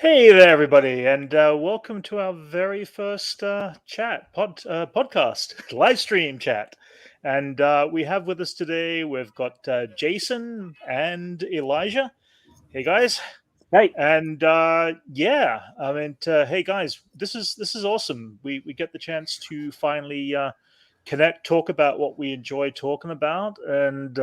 Hey there, everybody, and welcome to our very first podcast, live stream chat. And we have with us today, we've got Jason and Elijah. Hey guys, Hey, and hey guys, this is awesome. We get the chance to finally connect, talk about what we enjoy talking about, and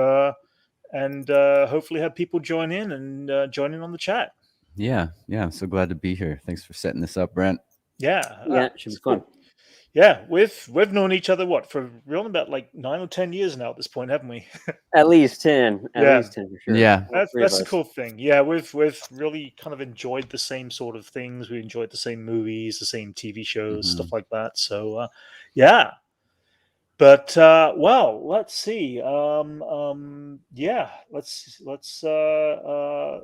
hopefully have people join in and join in on the chat. Yeah. I'm so glad to be here. Thanks for setting this up, Brent. Yeah, yeah, it should it's be fun. cool. Yeah, we've known each other for real about like 9 or 10 years now at this point, haven't we? At least 10. At Yeah. least 10 for sure. Yeah. All three of That's the us. cool thing. Yeah, we've really kind of enjoyed the same sort of things. We enjoyed the same movies, the same TV shows, stuff like that. So yeah. But well, let's see. Yeah, let's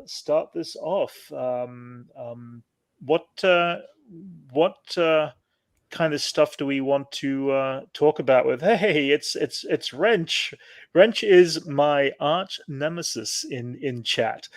start this off. What kind of stuff do we want to talk about with? Hey, it's Wrench. Wrench is my arch nemesis in chat.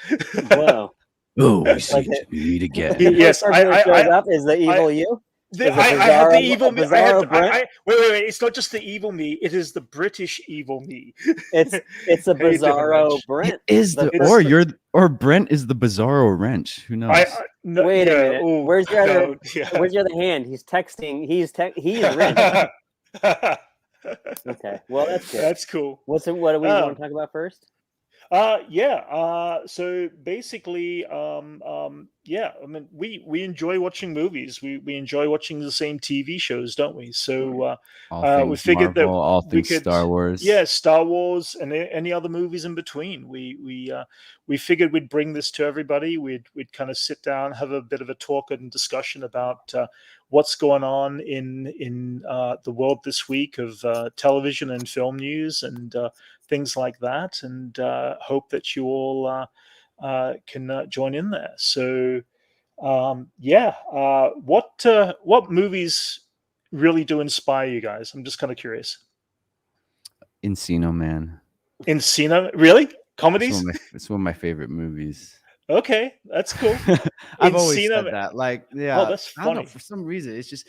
Wow. Oh, we Like meet again. The Yes, first person that shows up is the evil you? I have the evil me. Brent? Wait. It's not just the evil me. It is the British evil me. It's a How you doing, bizarro Wrench? Brent. Is The- or Brent is the bizarro wrench? Who knows? No, Wait a yeah, minute. ooh, Where's your other? no, yeah. Where's your other hand? He's texting. He's Wrench. Okay. Well, that's good. That's cool. What do we want to talk about first? So basically, yeah, I mean, we enjoy watching movies. We enjoy watching the same TV shows, don't we? So All things we figured Marvel, that all we things could, Star Wars. yeah, Star Wars and any other movies in between. We figured we'd bring this to everybody. We'd kind of sit down, have a bit of a talk and discussion about what's going on in the world this week of television and film news and things like that, and hope that you all can join in there. So, what movies really do inspire you guys? I'm just kind of curious. Encino Man. Encino, really? Comedies? It's one of my favorite movies. Okay, that's cool. I've always Encino- said that. Like, yeah. Oh, that's I don't know, funny. for some reason, it's just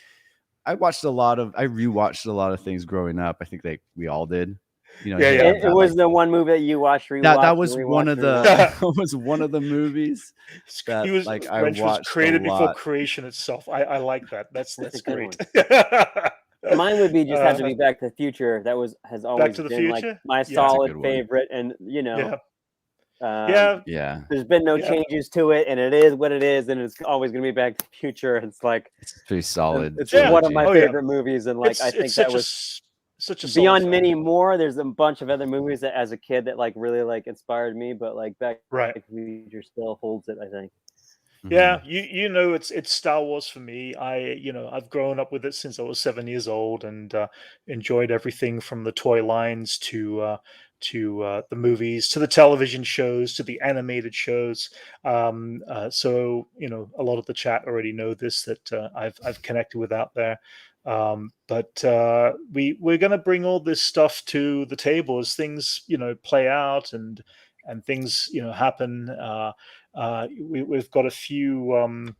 I rewatched a lot of things growing up. I think we all did. You know, Yeah, you yeah. have It that, was like- the one movie that you watched. that was one of the that was one of the movies that He was like I Wrench was watched created a before lot. creation itself. I like that. That's a good great. Mine would be just have to be Back to the Future. That has always to the been like Future? my Yeah. That's a solid good one. favorite, and Yeah. yeah. Yeah, There's been no Yeah. changes to it, and it is what it is, and it's always going to be Back to the Future. It's like it's pretty solid. it's Yeah. one of my Oh, yeah. favorite movies, and like I think it's that such was such a solid beyond film. many more. There's a bunch of other movies that, as a kid, that like really like inspired me, but like Back Right. to the Future still holds it. I think. Yeah, you know it's Star Wars for me. I've grown up with it since I was 7 years old and enjoyed everything from the toy lines to the movies to the television shows to the animated shows. So a lot of the chat already know this that I've connected with out there. But we're going to bring all this stuff to the table as things play out and things happen. We've got a few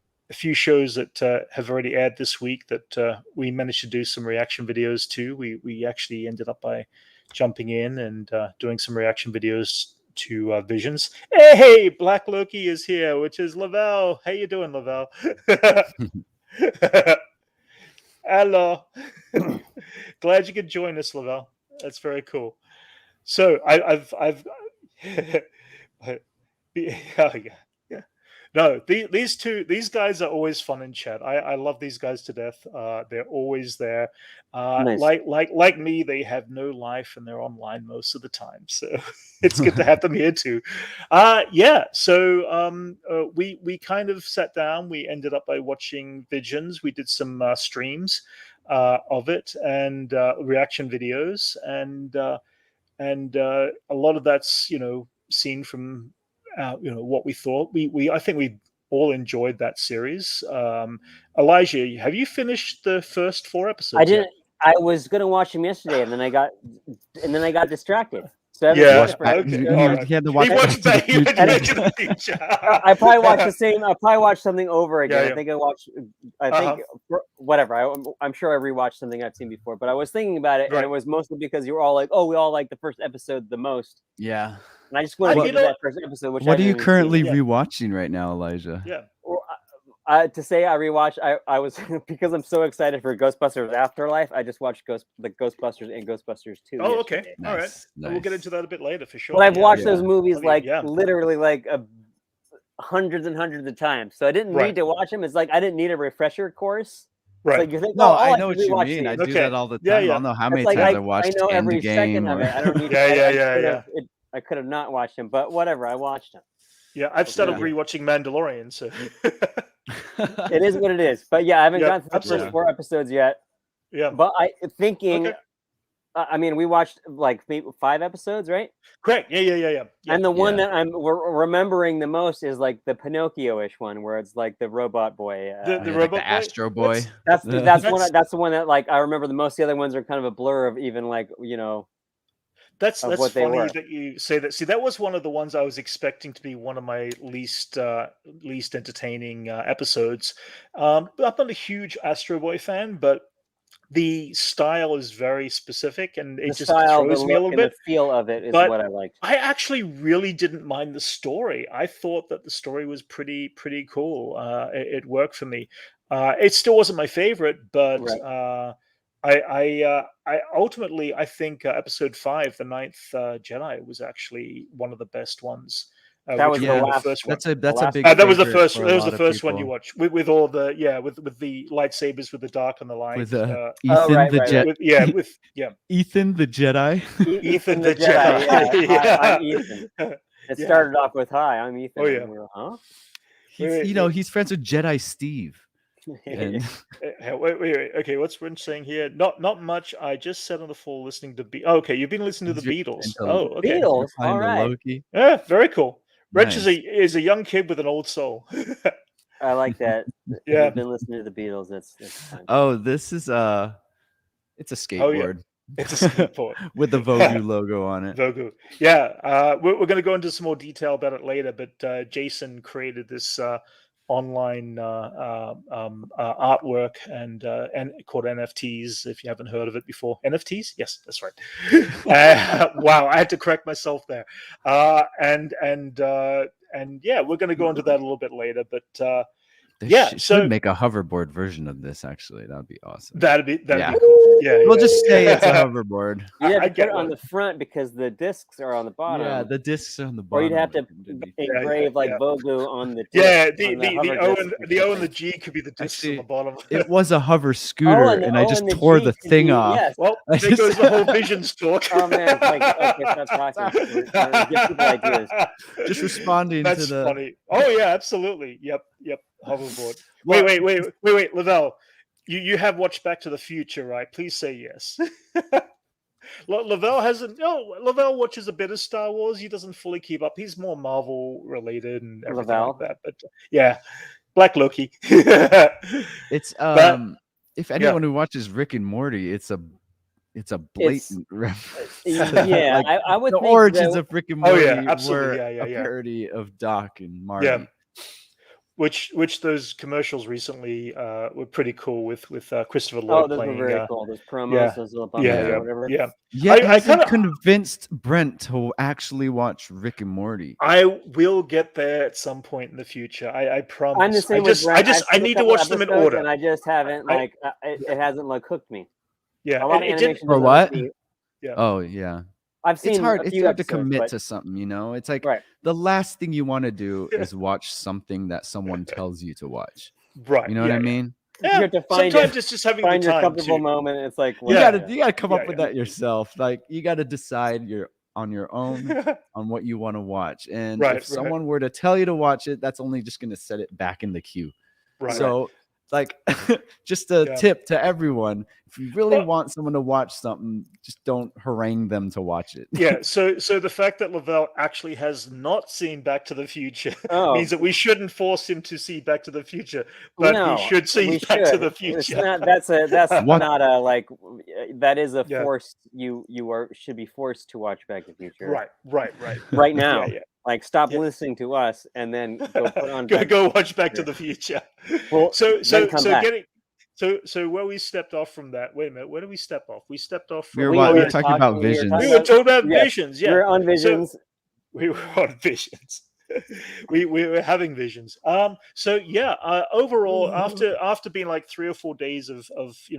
shows that have already aired this week that we managed to do some reaction videos to. We actually ended up by jumping in and doing some reaction videos to Visions. Hey, Black Loki is here, which is Lavelle. How you doing, Lavelle? Hello. Glad you could join us, Lavelle. That's very cool. So I've yeah. No, these guys are always fun in chat. I love these guys to death. They're always there. Nice. Like me, they have no life and they're online most of the time. So it's good to have them here too. Yeah. So we kind of sat down. We ended up by watching Visions. We did some streams of it and reaction videos and a lot of that's seen from what we thought. I think we all enjoyed that series. Elijah, have you finished the first 4 episodes? I didn't. I was gonna watch them yesterday, and then I got distracted. So I haven't Yeah, seen Watch it for back, episodes. all right. he had to watch He Back watched to the back. He went Future. back to the future. I probably watched the same. I probably watched something over again. Yeah. I think I watched. I think whatever. I'm sure I rewatched something I've seen before. But I was thinking about it, and Right. it was mostly because you were all like, "Oh, we all like the first episode the most," Yeah. and I just wanted to you get to know that first episode. Which What I are you didn't even see. currently Yeah. rewatching right now, Elijah? Yeah. Well, to say I rewatched, I was because I'm so excited for Ghostbusters Afterlife. I just watched the Ghostbusters and Ghostbusters 2 Oh, okay. yesterday. All right. Nice. We'll get into that a bit later for sure. But I've watched Yeah. those movies like Yeah. literally like hundreds and hundreds of times, so I didn't Right. need to watch them. It's like I didn't need a refresher course. It's Right. like you think, No, oh, I I know should what you rewatch mean. I these. do Okay. that all the Yeah, time. I yeah. don't know how It's many like times I I watched know every second Endgame of or it. I don't need to. Yeah. I could have not watched them, but whatever. I watched them. Yeah. I've started Yeah. rewatching Mandalorian, so It is what it is. But yeah, I haven't Yeah, gotten to the absolutely. first 4 episodes yet. yeah. But I thinking, Okay. I mean, we watched like maybe 5 episodes, right? Correct. Yeah. And the one Yeah. that I'm remembering the most is like the Pinocchio-ish one, where it's like the robot boy. The Yeah, like robot the boy? Astro Boy. That's That's the one that like I remember the most. The other ones are kind of a blur of even like That's of what they funny were. that you say that. See, that was one of the ones I was expecting to be one of my least entertaining episodes. I'm not a huge Astro Boy fan, but the style is very specific, and it The just style, the throws me a look, little and the bit. feel of it is But what I liked. I actually really didn't mind the story. I thought that the story was pretty cool. It worked for me. It still wasn't my favorite, but Right. I ultimately I think episode 5, the Ninth Jedi, was actually one of the best ones. That Which was would the have been the last. first one. That's a last big one. That was the favorite first. for a That was lot the of first one you people. watched with all the with the lightsabers with the dark and the light. With Oh, Ethan right, the right, Jet. right. Ethan the Jedi. Ethan the Jedi. Jedi. Yeah. Yeah. Hi, I'm Ethan. It Yeah. started off with "Hi, I'm Ethan." Oh, and yeah. we were, huh? He's he's friends with Jedi Steve. And Wait. Okay, what's Brent saying here? Not much. I just sat on the floor listening to Oh, okay. You've been listening to the Beatles. Oh, okay. Beatles. replying All to right. Loki. Yeah, very cool. Wrench Nice. is a young kid with an old soul. I like that. Yeah. He's been listening to the Beatles. That's fine. Oh, this is it's a Oh, yeah. skateboard. It's a skateboard with the Vogue logo on it. Vogue. Yeah, we're going to go into some more detail about it later, but Jason created this online artwork and called NFTs. If you haven't heard of it before, NFTs. Yes, that's right. Wow, I had to correct myself there. And yeah, we're going to go into that a little bit later, but. They should make a hoverboard version of this. Actually, that would be awesome. That'd be Yeah. cool. Yeah, We'll just say it's a hoverboard. You'd have I to put get it on one. the front because the discs are on the bottom. Yeah, the discs are on the Or bottom. you'd have to engrave like Vogue on the disc, on the hover O disc and or the O and something. the G could be the discs on Actually, the bottom. It was a hover scooter, and I just tore the thing off. Yes. Well, I there just- goes the whole vision talk. Oh man, it's like, okay, stop talking. We're give people ideas. Just responding That's to the. funny. Oh yeah, absolutely. Yep. Hoverboard. Well, Wait, Lavelle. You have watched Back to the Future, right? Please say yes. Lavelle hasn't. No, Lavelle watches a bit of Star Wars. He doesn't fully keep up. He's more Marvel related and everything Lavelle? like that. But yeah, Black Loki. It's But- if anyone who watches Rick and Morty, it's a blatant reference. Yeah, Like, I would the think origins that- of Rick and Oh, Morty yeah, absolutely. were Yeah. a parody of Doc and Marty. Yeah. Which those commercials recently were pretty cool with Christopher Lloyd those were playing. very cool. Those promos, yeah, those little bumpers or whatever. Yeah. Yet I hasn't kinda- convinced Brent to actually watch Rick and Morty. I will get there at some point in the future. I promise. I'm the same I with just, Brent. I I've just, I seen a need to couple watch them in episodes, order. and I just haven't I- it hasn't like hooked me. Yeah, A lot of it didn't. animation For doesn't what? hook me. Yeah. Oh yeah, I've seen it's hard. a It's few hard to episodes, commit but- to something. You know, it's like Right. the last thing you want to do is watch something that someone tells you to watch. Right. You know what I yeah. mean? You Yeah. have to find Sometimes it- it's just having a Find good your time comfortable too. moment. It's like You Yeah. gotta come up Yeah, with yeah. that yourself. Like you gotta decide on your own on what you want to watch. And Right, if someone were to tell you to watch it, that's only just gonna set it back in the queue. Right. So like just a Yeah. tip to everyone. If you really Well- want someone to watch something, just don't harangue them to watch it. Yeah, so the fact that Lavelle actually has not seen Back to the Future Oh. means that we shouldn't force him to see Back to the Future, but No, he should see we Back to should. the It's Future. not. That's What- not a like. That is a Yeah. forced. You should be forced to watch Back to the Future. Right. Right now. Yeah. Like, stop Yeah. listening to us and then go put on. Go watch Back to the Future. Well, so then come back. so where we stepped off from that. Wait a minute, where did we step off? We stepped off from We were talking about visions. we were talking about visions. Yeah, We're on visions. we were on visions. we were having visions. So yeah, overall, after being like 3 or 4 days of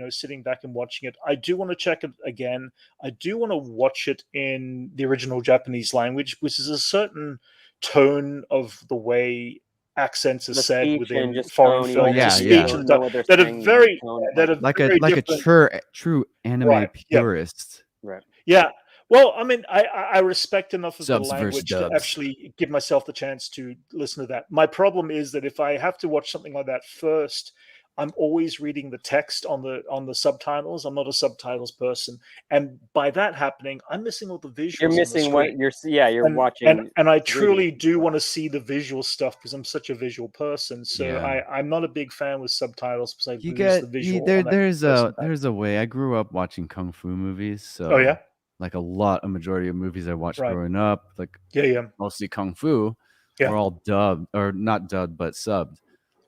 sitting back and watching it, I do want to check it again. I do want to watch it in the original Japanese language, which is a certain tone of the way accents are The said speech within and just foreign tone, films. yeah, The speech yeah. and know what they're that are saying, very tone, that are like very a different. true anime Right, yeah. purist. Right. Yeah. Well, I mean, I respect enough of Subs the versus language to dubs. actually give myself the chance to listen to that. My problem is that if I have to watch something like that first, I'm always reading the text on the subtitles. I'm not a subtitles person, and by that happening, I'm missing all the visuals. You're on the missing what screen. you're and, watching. and I truly do want to see the visual stuff because I'm such a visual person. So Yeah. I'm not a big fan with subtitles because I You lose get the visual. there. on that There's first a impact. way. I grew up watching kung fu movies, so Oh yeah, like a majority of movies I watched Right. growing up, like yeah, mostly kung fu, Yeah. were all dubbed or not dubbed but subbed.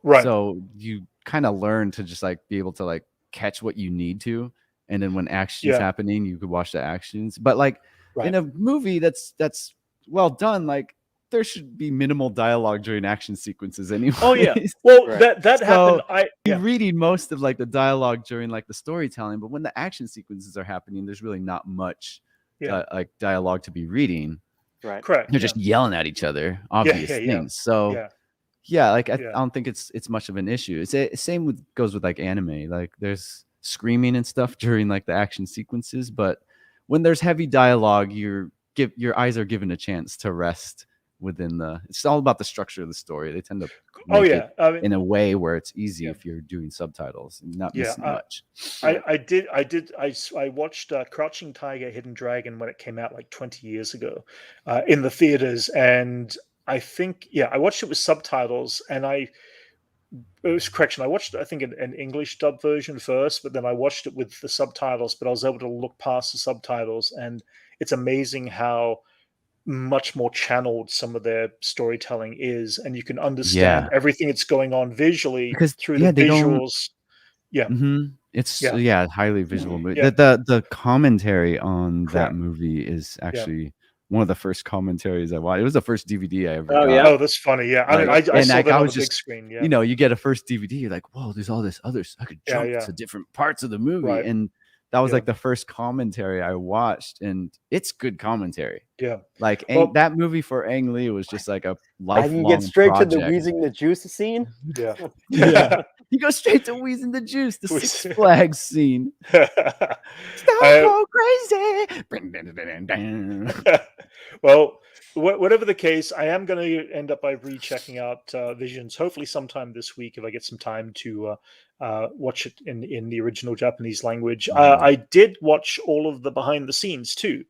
right. So you kind of learn to just like be able to like catch what you need to, and then when action's Yeah. happening, you could watch the actions. But like Right. in a movie that's well done, like there should be minimal dialogue during action sequences anyway. Oh yeah. Well, Right. that happened. You're reading most of like the dialogue during like the storytelling, but when the action sequences are happening, there's really not much like dialogue to be reading. Right. Correct. They're just yelling at each other, obvious yeah. things. So Yeah. yeah, like I Yeah. don't think it's much of an issue. It's same goes with like anime. Like there's screaming and stuff during like the action sequences, but when there's heavy dialogue, your eyes are given a chance to rest within the. It's all about the structure of the story. They tend to Oh make yeah. it I mean, in a way where it's easy Yeah. if you're doing subtitles and not Yeah, missing much. I watched Crouching Tiger, Hidden Dragon when it came out like 20 years ago in the theaters, and I think I watched it with subtitles, and it was correction. I watched I think an English dub version first, but then I watched it with the subtitles. But I was able to look past the subtitles, and it's amazing how much more channeled some of their storytelling is, and you can understand everything that's going on visually Because through the they don't. visuals. Yeah. It's Yeah. highly visual movie. Yeah. The commentary on that Correct. movie is actually one of the first commentaries I watched. It was the first DVD I ever Oh, got. yeah? Oh, that's funny. Yeah, I mean, I And saw like, that I on was the big just, screen. Yeah, you know, you get a first DVD, you're like, whoa, there's all this other. I could Yeah, jump yeah. to different parts of the movie, Right. and that was Yeah. like the first commentary I watched, and it's good commentary. Yeah. Like Well- that movie for Ang Lee was just like a I lifelong can get straight project. to the wheezing the juice scene. Yeah. Yeah. You go straight to Wheezing the Juice, the Wheeze- Six Flags scene. Stone Cold crazy. Well, whatever the case, I am going to end up by rechecking out Visions. Hopefully, sometime this week if I get some time to watch it in the original Japanese language. I did watch all of the behind the scenes too,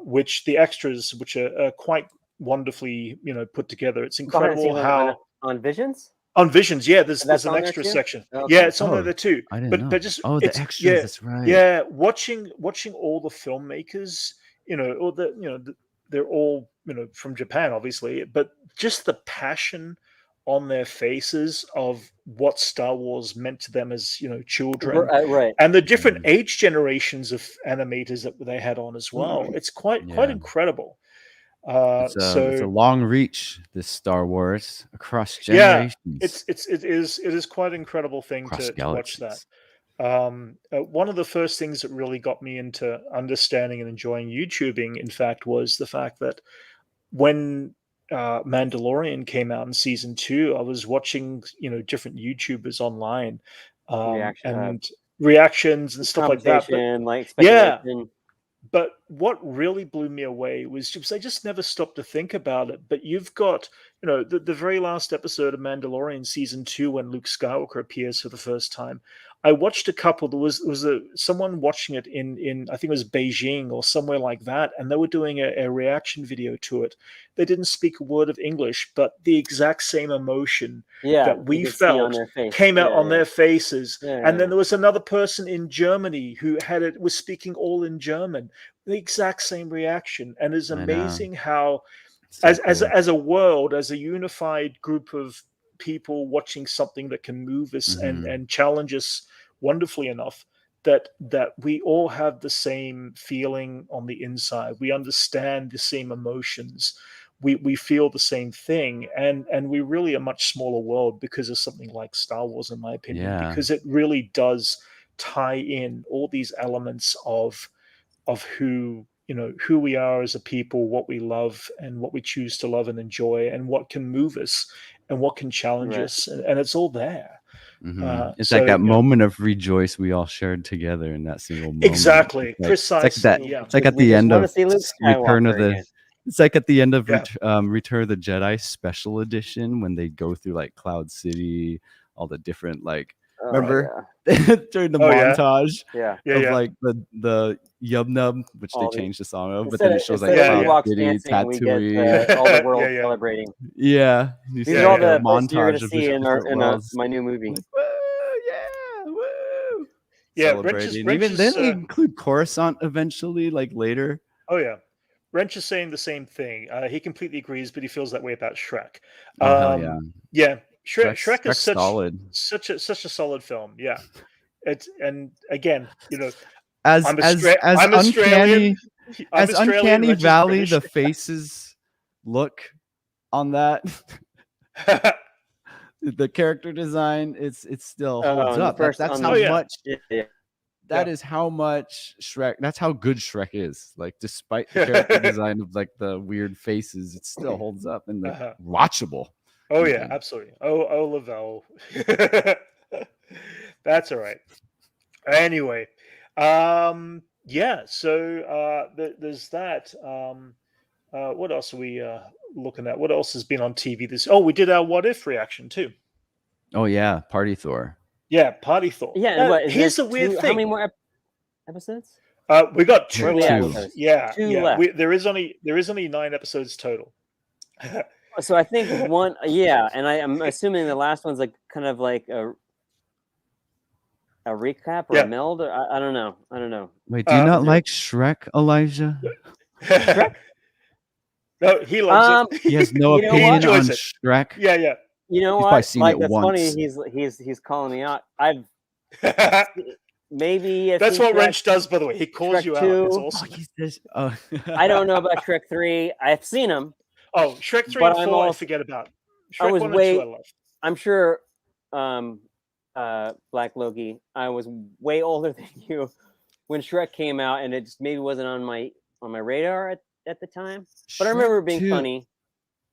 which the extras, which are quite wonderfully put together. It's Behind the incredible scenes how. on Visions. On Visions, yeah, there's That's an on there extra too? section. Okay. Yeah, it's on Oh, there too. I didn't know. But just The it's extras, yeah, that's right. yeah. Watching all the filmmakers, or they're all from Japan, obviously, but just the passion on their faces of what Star Wars meant to them as children, Right. and the different age generations of animators that they had on as well. It's quite incredible. It's a long reach, this Star Wars across Yeah, generations. it is quite an incredible thing Across to watch that. galaxies. One of the first things that really got me into understanding and enjoying YouTubing, in fact, was the fact that when Mandalorian came out in season 2, I was watching different YouTubers online Reaction, and reactions and stuff like that. But conversation, like yeah, speculation. But what really blew me away was just I just never stopped to think about it. But you've got, the very last episode of Mandalorian season 2 when Luke Skywalker appears for the first time. I watched a couple. There was someone watching it in I think it was Beijing or somewhere like that, and they were doing a reaction video to it. They didn't speak a word of English, but the exact same emotion Yeah, that you we could see on felt their face. came out Yeah, on yeah. their faces. Yeah, And then yeah. there was another person in Germany who was speaking all in German. The exact same reaction. And it's I know. amazing how So as cool. a world, as a unified group of people watching something that can move us Mhm. and challenge us wonderfully enough, that we all have the same feeling on the inside. We understand the same emotions. We feel the same thing, and we're really a much smaller world because of something like Star Wars, in my opinion, Yeah. because it really does tie in all these elements of who we are as a people, what we love and what we choose to love and enjoy, and what can move us and what can challenge Right. us, and it's all there. Mhm. It's So like that moment of rejoice we all shared together in that single moment. exactly, It's like precisely, that. yeah, It's like We at the just end want to of see Luke Return of Skywalker the. again. It's like at the end of yeah, Return of the Jedi Special Edition when they go through like Cloud City, all the different like. Oh, Remember during the oh yeah, montage yeah. yeah, of yeah, like the Yub Nub, which they All the changed the song of, but instead then it of shows like instead of Yeah, Cloud yeah. Ewoks City, dancing, we get Tatooine. all the yeah, world yeah, celebrating. Yeah, you These see are all like a the places you're going montage to of the see in different worlds. my new movie. Like, woo, yeah, woo. yeah. Celebrating. Even then they include Coruscant eventually, like later. Oh yeah, Wrench is saying the same thing. He completely agrees, but he feels that way about Shrek. Oh hell yeah. Yeah, Shrek is Shrek's solid. such a solid film. Yeah, and again, As I'm as as I'm Australian. uncanny I'm as Australian. Uncanny Wrench is Valley, British. the faces look on that. The character design, it still holds On the up. first, That's on how Oh, yeah. much yeah. that Yeah. is how much Shrek. That's how good Shrek is. Like, despite the character design of like the weird faces, it still holds up and like Uh-huh. watchable. Oh yeah, even. absolutely. Oh Lavelle. That's all right. Anyway, yeah. So there's that. What else are we looking at? What else has been on TV this? Oh, we did our what if reaction too. Oh yeah, Party Thor. Yeah, Party Thor. Yeah, and what is Here's there the weird How thing. many more episodes? We got Where two are we at? left. Yeah, Two yeah. left. There is only 9 episodes total. So I think one, yeah, and I'm assuming the last one's like kind of like a recap or Yeah. a meld. Or, I don't know. Wait, do you not is it- like Shrek, Elijah? No, he loves it. He has no You know opinion what? on enjoys it. Shrek. Yeah, yeah. You know He's what? probably seen Like it that's once. funny. He's calling me out. Maybe I've That's seen what Shrek, Wrench does, by the way. He calls Shrek you 2. out. It's Oh, awesome. he's this. Oh. I don't know about Shrek 3. I've seen them. Oh, Shrek 3 But and I'm 4, I also- forget about. I Shrek was 1 way- and 2 I love. I'm sure Black Loki, I was way older than you when Shrek came out, and it just maybe wasn't on my radar at the time. But I remember it being Shrek 2 funny.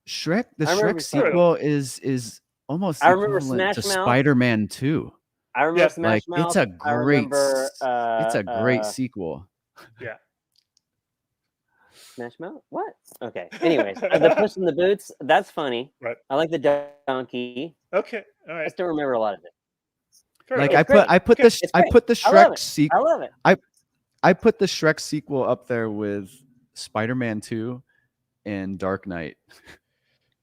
Shrek, the I remember Shrek seeing it. sequel is almost I remember equivalent to Smash Mouth. Spider-Man 2. I remember Yeah. Smash Like Mouth. it's a I great, remember, it's a great sequel. Yeah. Smash Mouth. What? Okay. Anyways, the Puss in the Boots. That's funny. Right. I like the donkey. Okay. All I right. just don't remember a lot of it. Fair Like enough. I put Okay. the I great. put the I love Shrek it. sequel. I love it. I put the Shrek sequel up there with Spider-Man 2 and Dark Knight.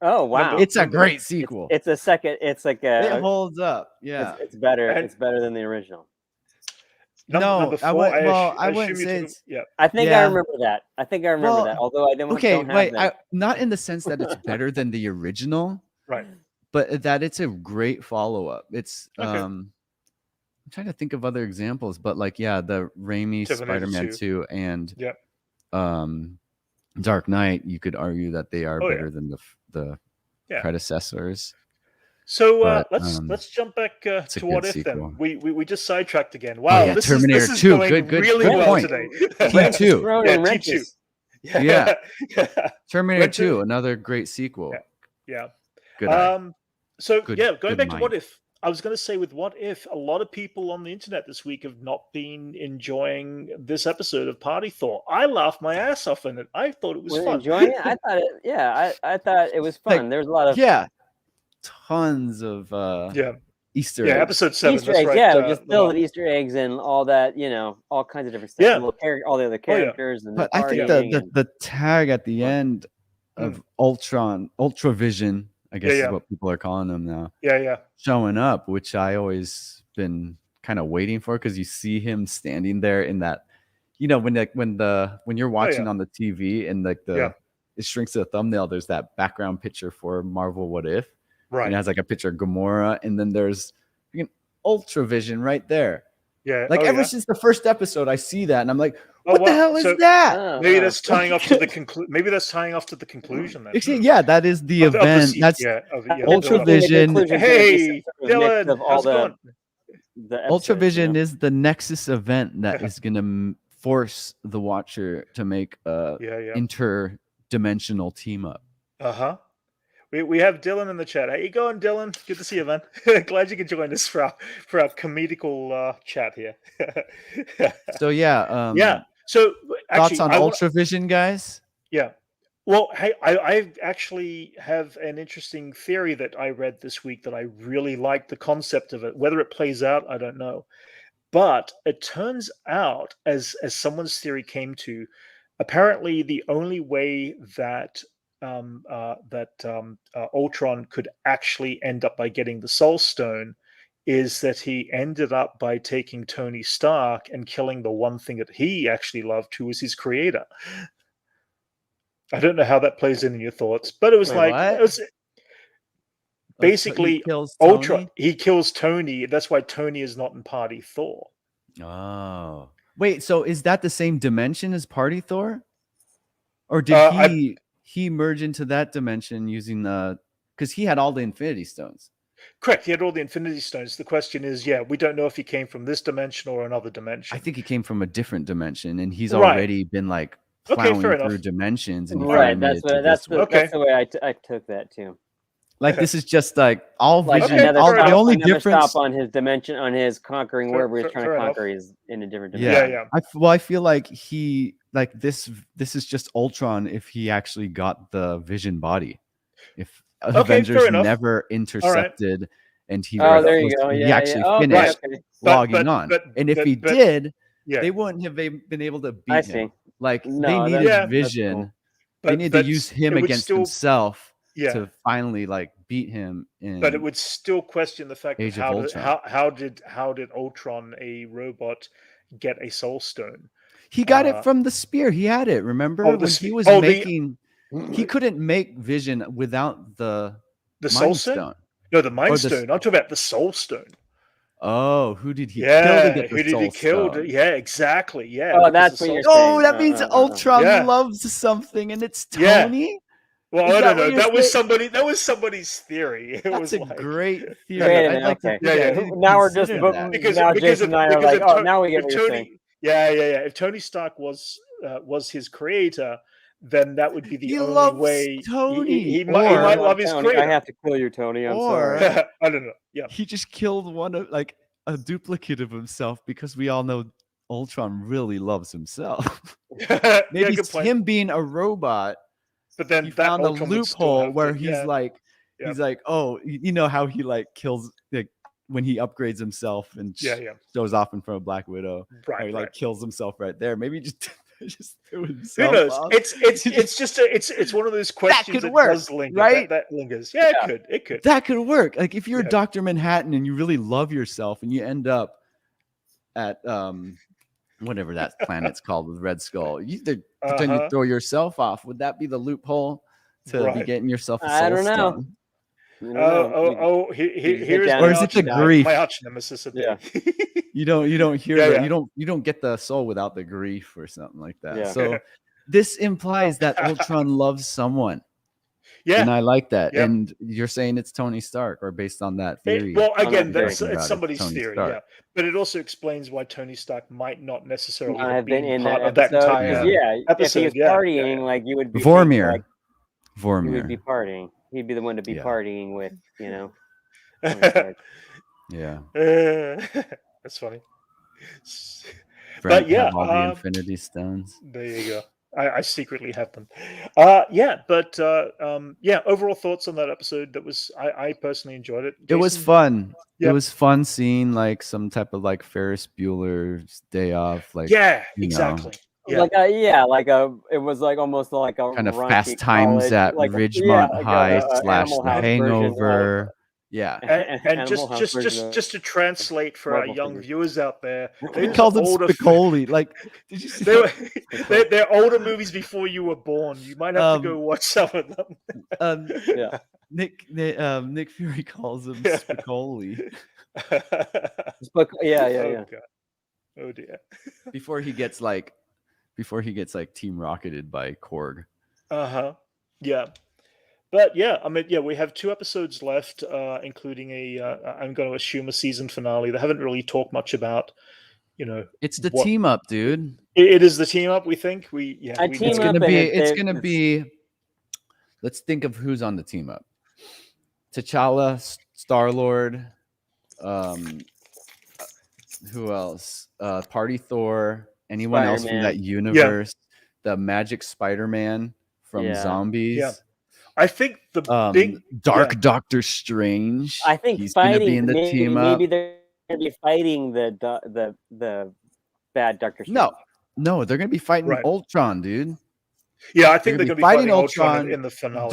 Oh wow! It's a great sequel. It's a second. It's like It a. holds up. Yeah. It's better. And- It's better than the original. Number 4, I assume wouldn't you're say talking- it's yeah. I think I Yeah. remember that. Well, that. Although I don't. okay. Don't have Wait, them. not in the sense that it's better than the original, Right. but that it's a great follow-up. It's Okay. I'm trying to think of other examples, but like the Raimi Terminator Spider-Man 2. 2 and Yep. Dark Knight, you could argue that they are Oh, yeah. better than the Yeah. predecessors. So But, let's jump back a to good what if sequel. then. We just sidetracked again. Wow, yeah, this Terminator is 2. going Good really well point. today. T2. Thrown Yeah, in T2. wrenches. Yeah. Terminator Wrenches. 2, another great sequel. Yeah. Good eye. So Good- going good back to what mind. if. I was going to say with What If, a lot of people on the internet this week have not been enjoying this episode of Party Thor. I laughed my ass off in it. I thought it was Were fun. enjoying it? I thought it. Yeah, I thought it was fun. Like, There's a lot of tons of Yeah. Easter Yeah, eggs. episode 7. Easter that's eggs. right. Yeah, it was just filled Lamar. with Easter eggs and all that. All kinds of different stuff. Yeah. All the other characters and the But I think partying the tag at the Fun. end of Ultravision, I guess Yeah. is what people are calling him now, Yeah. showing up, which I always been kind of waiting for, because you see him standing there in that, when you're watching on the TV and like it shrinks to the thumbnail, there's that background picture for Marvel What If. Right. And it has like a picture of Gamora, and then there's Ultravision right there. Yeah. Like ever since the first episode, I see that, and I'm like, Oh, what the wow. hell is So- that? Maybe that's tying off to the Maybe that's tying off to the conclusion. Then. Actually, yeah, that is the Of the event. season, That's Ultravision. Hey, Dylan, of all how's it going? the episodes, Ultravision is the Nexus event that is going to force the Watcher to make a interdimensional team up. We have Dylan in the chat. How you going, Dylan? Good to see you, man. Glad you could join us for our comedical chat here. So yeah, So thoughts actually, on Ultravision, guys? Yeah. Well, hey, I actually have an interesting theory that I read this week that I really like the concept of it. Whether it plays out, I don't know. But it turns out, as someone's theory came to, apparently the only way that Ultron could actually end up by getting the Soul Stone is that he ended up by taking Tony Stark and killing the one thing that he actually loved, who was his creator. I don't know how that plays in your thoughts, but it was basically he kills Ultron. Tony? He kills Tony. That's why Tony is not in Party Thor. Oh, wait. So is that the same dimension as Party Thor, or did he merge into that dimension using because he had all the Infinity Stones? Correct. He had all the Infinity Stones. The question is, we don't know if he came from this dimension or another dimension. I think he came from a different dimension, and he's already been like plowing through dimensions. And that's the way I took that too. Like this is just like all Vision. The only difference stop on his dimension, on his conquering wherever he's trying to conquer, is in a different dimension. Yeah. I feel like this is just Ultron if he actually got the Vision body. If Avengers never intercepted and he there you go. he actually finished logging on. And if he did, they wouldn't have been able to beat him. Like they needed Vision. Cool. They need to use him against himself to finally beat him in. But it would still question the fact Age that how did Ultron, a robot, get a Soul Stone? He got it from the spear. He had it. Remember when he was making? He couldn't make Vision without the Soul Stone. No, the Mind Stone. I'm talking about the Soul Stone. Oh, who did he kill to get the who did he kill? Yeah, exactly. Yeah. Oh, that's what you're saying. Oh, that means Ultron loves something, and it's Tony. Well, I don't know. That was somebody's theory. That's a great theory. Now we're just now Jason and I are like, now we get what you're saying. Yeah. If Tony Stark was his creator, then that would be the only way. Tony. He might love his creator. I have to kill you, Tony. I'm sorry. I don't know. Yeah. He just killed one of a duplicate of himself, because we all know Ultron really loves himself. Maybe it's him being a robot. But then he found a loophole where he's oh, you know how he kills when he upgrades himself and shows off in front of Black Widow, right? He kills himself right there. Maybe just threw Who himself. knows? Off. It's one of those questions that does linger, right? That lingers. Yeah, it could. That could work. Like if you're Dr. Manhattan and you really love yourself and you end up at whatever that planet's called with Red Skull, you pretend you throw yourself off. Would that be the loophole to be getting yourself a Soul I don't know. Stone? Here's or is it the grief? My arch nemesis. You don't hear that. You don't get the soul without the grief or something like that. Yeah. So this implies that Ultron loves someone. Yeah, and I like that. Yeah. And you're saying it's Tony Stark, or based on that theory? Well, again, it's somebody's theory. Stark. Yeah, but it also explains why Tony Stark might not necessarily have been in part of that entire episode. If he was partying, like you would be Vormir. He would be partying. He'd be the one to be partying with, Yeah. That's funny. Brent But yeah, have all the Infinity Stones. there you go. I secretly have them. Yeah, but yeah. Overall thoughts on that episode? That was I personally enjoyed it. It was Jason? fun. It Yep. was fun seeing like some type of like Ferris Bueller's Day Off, like Yeah, you know, exactly. Yeah, Like it was like almost like a kind of raunchy Fast Times college, at like Ridgemont like High a slash Animal The House version of Hangover. Yeah. and Animal House version of just to translate for our Marvel young figures. viewers out there, We those are called him older. Spicoli. Like, did you see? They were, they're older movies before you were born. You might have to go watch some of them. Yeah. Nick Fury calls him Spicoli Yeah. Oh god. Oh dear. before he gets like team rocketed by Korg. Yeah. But yeah, I mean, yeah, we have 2 episodes left, including I'm going to assume a season finale. They haven't really talked much about, It's the what team up, dude. it is. The team up. We think It's Team up gonna and be. it's- It's gonna be. Let's think of who's on the team up. T'Challa, Star-Lord, who else? Party Thor. Anyone else from that Spider-Man. universe? The Magic Spider-Man from Yeah. Zombies. Yeah. I think the big Dark Doctor Strange. I think he's gonna be in the team up. maybe they're gonna be fighting the bad Doctor Strange. No, they're gonna be fighting Right. Ultron, dude. Yeah, I think they're going to be fighting Ultron Ultron in the finale.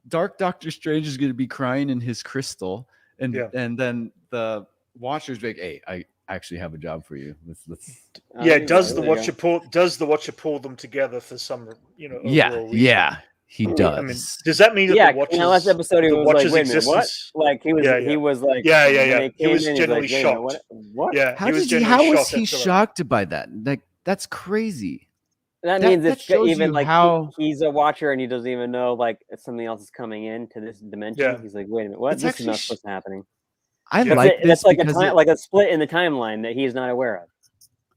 Dark Doctor Strange is gonna be crying in his crystal, and Yeah. then the Watcher's like, "Hey, I actually have a job for you. Let's." Yeah, does the there you Watcher pull them together for some overall reason? Yeah, he does. I mean, does that mean that Yeah, the Watchers? in the last episode he the was like, Watcher's "Wait a minute, what?" existence- Like he was, Yeah, he yeah. was like, Yeah. when they He came was in, he's generally like, "Wait a minute, shocked. what?" Yeah, How he was was genuinely he after that. shocked by that? Like, that's crazy. That That- means that it's shows even you like how- he's a watcher and he doesn't even know like something else is coming into this dimension. Yeah. He's like, "Wait a minute, what? It's This is actually not supposed to happen." I Yeah. like this That's like because like a split in the timeline that he's not aware of.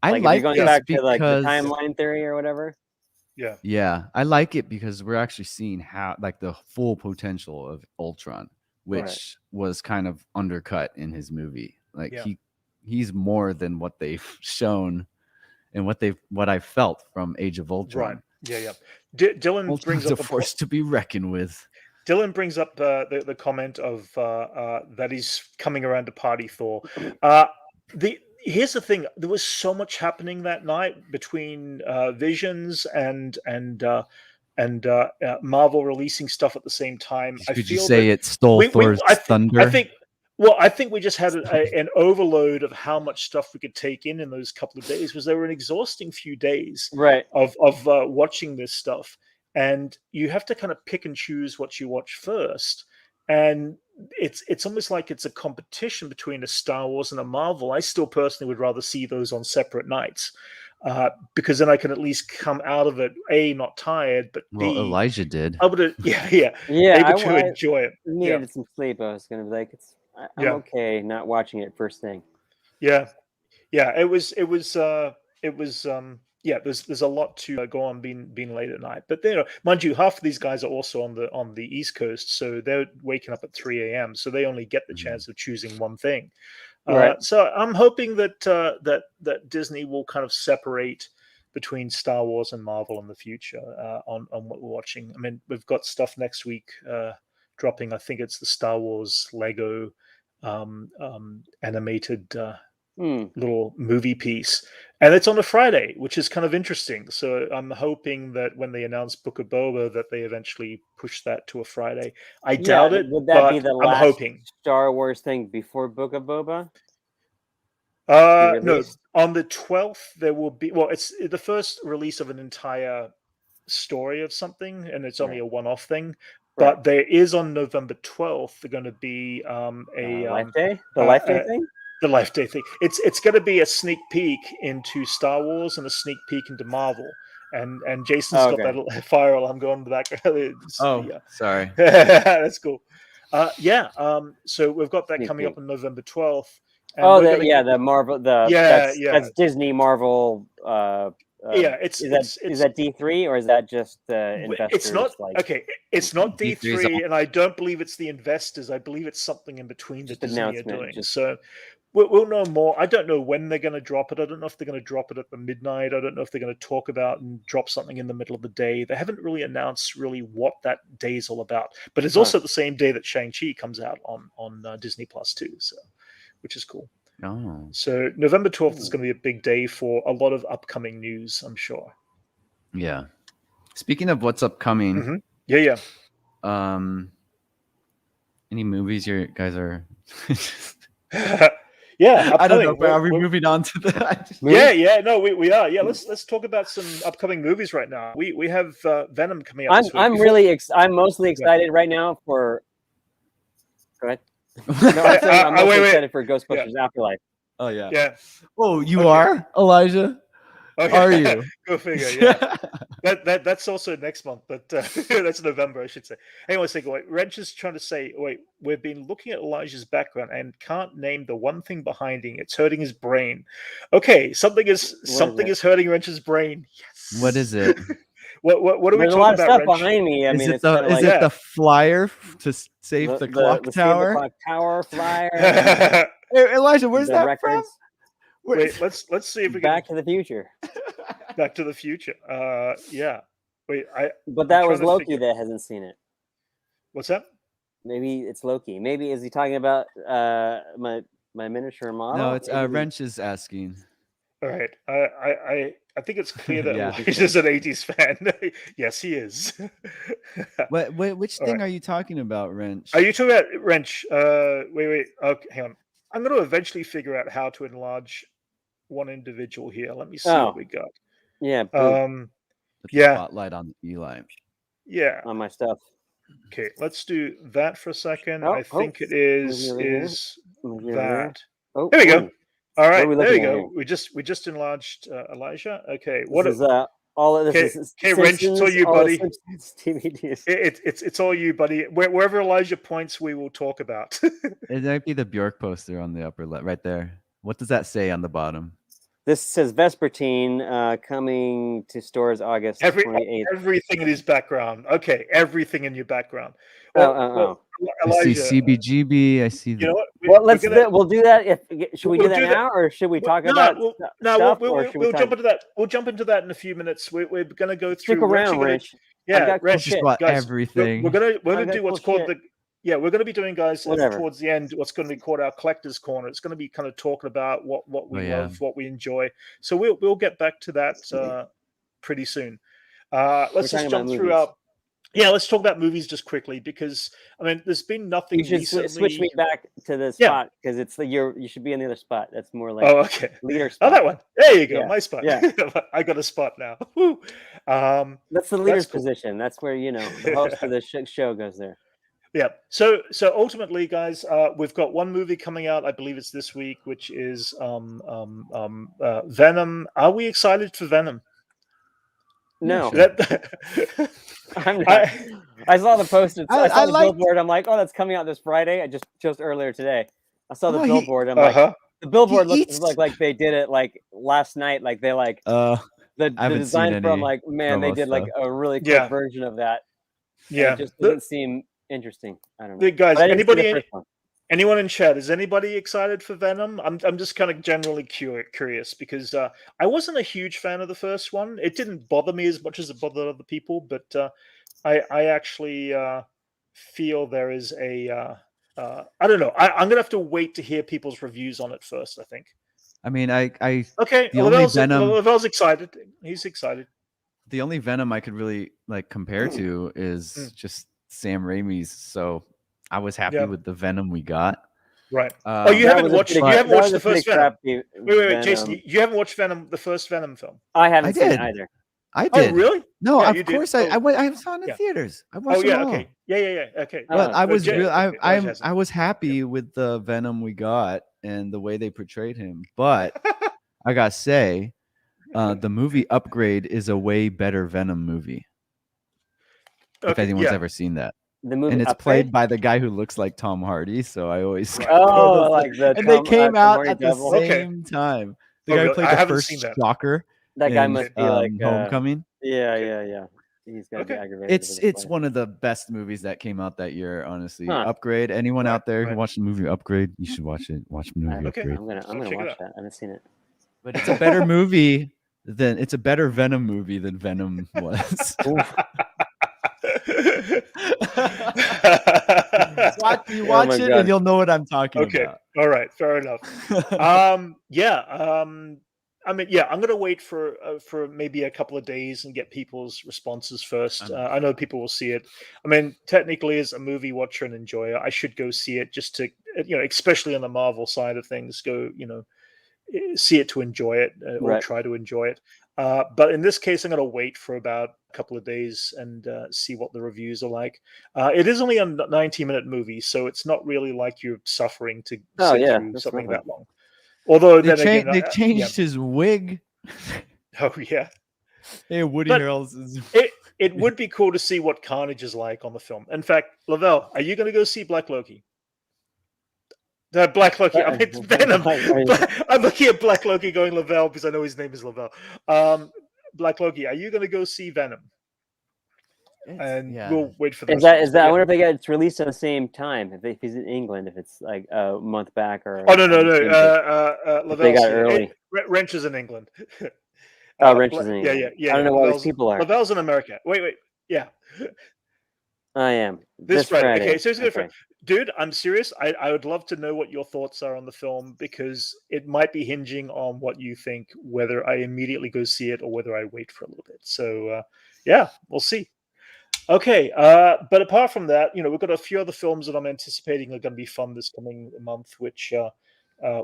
I Like if like you're going this back because to like the timeline theory or whatever. yeah, I like it because we're actually seeing how like the full potential of Ultron, which was kind of undercut in his movie. Like Yeah. he's more than what they've shown and what I felt from Age of Ultron. Right. Yeah. Dylan brings Ultron's up a force to be reckoned with. Dylan brings up the comment of that he's coming around to party Thor. Here's the thing: there was so much happening that night between Visions and Marvel releasing stuff at the same time. Could you say it stole Thor's thunder? I think we just had an overload of how much stuff we could take in those couple of days. Was they were an exhausting few days, Right. of watching this stuff, and you have to kind of pick and choose what you watch first. And it's almost like it's a competition between a Star Wars and a Marvel. I still personally would rather see those on separate nights, because then I can at least come out of it not tired, but Well, Elijah did. able to Yeah. able to enjoy it. Needed some sleep. I was gonna be like, I'm Yeah. okay not watching it first thing. Yeah. It was there's a lot to go on being late at night, but mind you, half of these guys are also on the East Coast, so they're waking up at 3 a.m. so they only get the chance of choosing one thing. Right. So I'm hoping that that Disney will kind of separate between Star Wars and Marvel in the future on what we're watching. I mean, we've got stuff next week dropping. I think it's the Star Wars Lego animated little movie piece, and it's on a Friday, which is kind of interesting. So I'm hoping that when they announce Book of Boba, that they eventually push that to a Friday. I doubt it. Would that be but the I'm last hoping. Star Wars thing before Book of Boba? No, released? on the 12th there will be. Well, it's the first release of an entire story of something, and it's only a one-off thing. Right. But there is on November 12th going to be Life Day, the Life Day thing. The Life Day thing. It's going to be a sneak peek into Star Wars and a sneak peek into Marvel. And Jason's got that little fire alarm going in the background. Sorry. That's cool. So we've got that Sneak coming peek. up on November 12th. The Marvel, that's Disney Marvel Yeah, is that D3 or is that just investors? It's not okay. It's not D3 is D3, and I don't believe it's the investors. I believe it's something in between that Just Disney are announcement, doing. just- So we'll know more. I don't know when they're going to drop it. I don't know if they're going to drop it at the midnight. I don't know if they're going to talk about and drop something in the middle of the day. They haven't really announced really what that day is all about. But it's also the same day that Shang-Chi comes out on Disney Plus too. So, which is cool. Oh, So November 12th is going to be a big day for a lot of upcoming news, I'm sure. yeah. Speaking of what's upcoming, Yeah. any movies you guys are? Yeah, I don't know. upcoming. Are we moving on to that? Yeah. No, we are. Yeah, let's talk about some upcoming movies right now. We have Venom coming out. I'm mostly excited right now for. Go ahead. No, I'm saying I'm mostly excited for Ghostbusters Afterlife. Oh yeah. Yeah. Oh, you are, Elijah? Okay. Are you? Go figure. Yeah. That's also next month, but that's November, I should say. Anyway, Wrench is trying to say, we've been looking at Elijah's background and can't name the one thing behind it. It's hurting his brain. Okay, something is hurting Wrench's brain. Yes. What is it? What are we There's talking a lot of about, stuff Wrench? behind me. I mean, it's is it the flyer to save the clock Save tower? the clock tower flyer. Hey, Elijah, where's that records? from? Wait, let's see if we Back can. to the Future. Back to the Future. Yeah. Wait, But that I'm was trying to Loki figure- that hasn't seen it. What's that? Maybe it's Loki. Maybe is he talking about my miniature model? No, it's Wrench is asking. All right. I think it's clear that Yeah. Elijah's an 80s fan. Yes, he is. Which thing are you talking about, Wrench? Are you talking about Wrench? Wait. Okay, hang on. I'm going to eventually figure out how to enlarge one individual here. Let me see what we got. Yeah. Put the spotlight on Eli. Yeah. On my stuff. Okay, let's do that for a second. Oh, I think it is that. Oh, there we go. All right, we there we looking at go. here? We just enlarged Elijah. Okay, This is all of this is okay, Wrench, it's all you, buddy. DVDs. It's all you, buddy. Wherever Elijah points, we will talk about. It might be the Bjork poster on the upper left, right there. What does that say on the bottom? This says Vespertine coming to stores August 28th. Everything in his background. Okay, everything in your background. Well, Elijah, I see CBGB. I see the. You know what? We'll do that. Should we do that now, or should we talk about stuff? We'll jump into that. We'll jump into that in a few minutes. We're going to go through. Stick around, Rich. Yeah, Rich. Just got guys, everything. We're gonna do what's called the. Yeah, we're going to be doing, guys, towards the end, what's going to be called our collector's corner. It's going to be kind of talking about what we love, what we enjoy. So we'll get back to that pretty soon. Let's just jump through our. Yeah, let's talk about movies just quickly because I mean, there's been nothing. You should recently... switch me back to the spot because it's you should be in the other spot. That's more like okay. Leader spot. Oh, that one. There you go. Yeah. My spot. Yeah, I got a spot now. Woo. That's the leader's position. That's where the host of the show goes there. Yeah. So ultimately, guys, we've got one movie coming out. I believe it's this week, which is Venom. Are we excited for Venom? No. I'm not. I saw the poster. I saw the billboard. I'm like, oh, that's coming out this Friday. I just earlier today. I saw the billboard. I'm like, the billboard looks like they did it like last night. Like they the design from like, man, they did like a really cool version of that. Yeah. It just doesn't seem interesting. I don't know. Guys, anyone in chat, is anybody excited for Venom? I'm just kind of generally curious because I wasn't a huge fan of the first one. It didn't bother me as much as it bothered other people, but I actually feel there is a I don't know. I'm gonna have to wait to hear people's reviews on it first. I think. I mean, okay. Lavelle's excited. He's excited. The only Venom I could really compare to is just Sam Raimi's. So I was happy with the Venom we got. Right. You haven't watched the first Venom. Wait, Jason, you haven't watched Venom, the first Venom film? I haven't seen it either. I did. Oh, really? No, of course I saw it in the theaters. I watched it all. Okay. Yeah. Okay. But I was I was happy with the Venom we got and the way they portrayed him. But I gotta say, the movie Upgrade is a way better Venom movie. If anyone's ever seen that. The movie and it's Upgrade? played by the guy who looks like Tom Hardy, so I always like the and they came out at the same time. The guy who played the first Shocker That guy must be like Homecoming. Yeah. He's gonna be aggravated. It's one of the best movies that came out that year. Honestly, Huh. Upgrade. Anyone out there who watched the movie Upgrade, you should watch it. Watch the movie Upgrade. I'm gonna watch that. I haven't seen it. But it's a better movie than it's a better Venom movie than Venom was. Watch it and you'll know what I'm talking about. All right, fair enough. I mean, I'm gonna wait for maybe a couple of days and get people's responses first. I know people will see it. I mean, technically, as a movie watcher and enjoyer, I should go see it just to, especially on the Marvel side of things, go, see it to enjoy it or try to enjoy it. But in this case, I'm going to wait for about a couple of days and see what the reviews are like. It is only a 90-minute movie, so it's not really like you're suffering to sit through something that long. Although they changed his wig. Oh yeah. Hey, Woody Harrelson. It would be cool to see what Carnage is like on the film. In fact, Lavelle, are you going to go see Black Loki? Black Loki. I mean, Venom. I'm looking at Black Loki going Lavelle because I know his name is Lavelle. Black Loki, are you going to go see Venom? We'll wait for that. Is that? I wonder if they get it's released at the same time. If he's in England, if it's like a month back or. Oh no. They got early. Wrench is in England. Wrench is in England. Yeah. I don't know what these people are. Lavelle's in America. Wait. Yeah. I am. This Friday. Okay, so it's good for. Dude, I'm serious. I would love to know what your thoughts are on the film because it might be hinging on what you think, whether I immediately go see it or whether I wait for a little bit. So, we'll see. Okay, but apart from that, we've got a few other films that I'm anticipating are going to be fun this coming month, which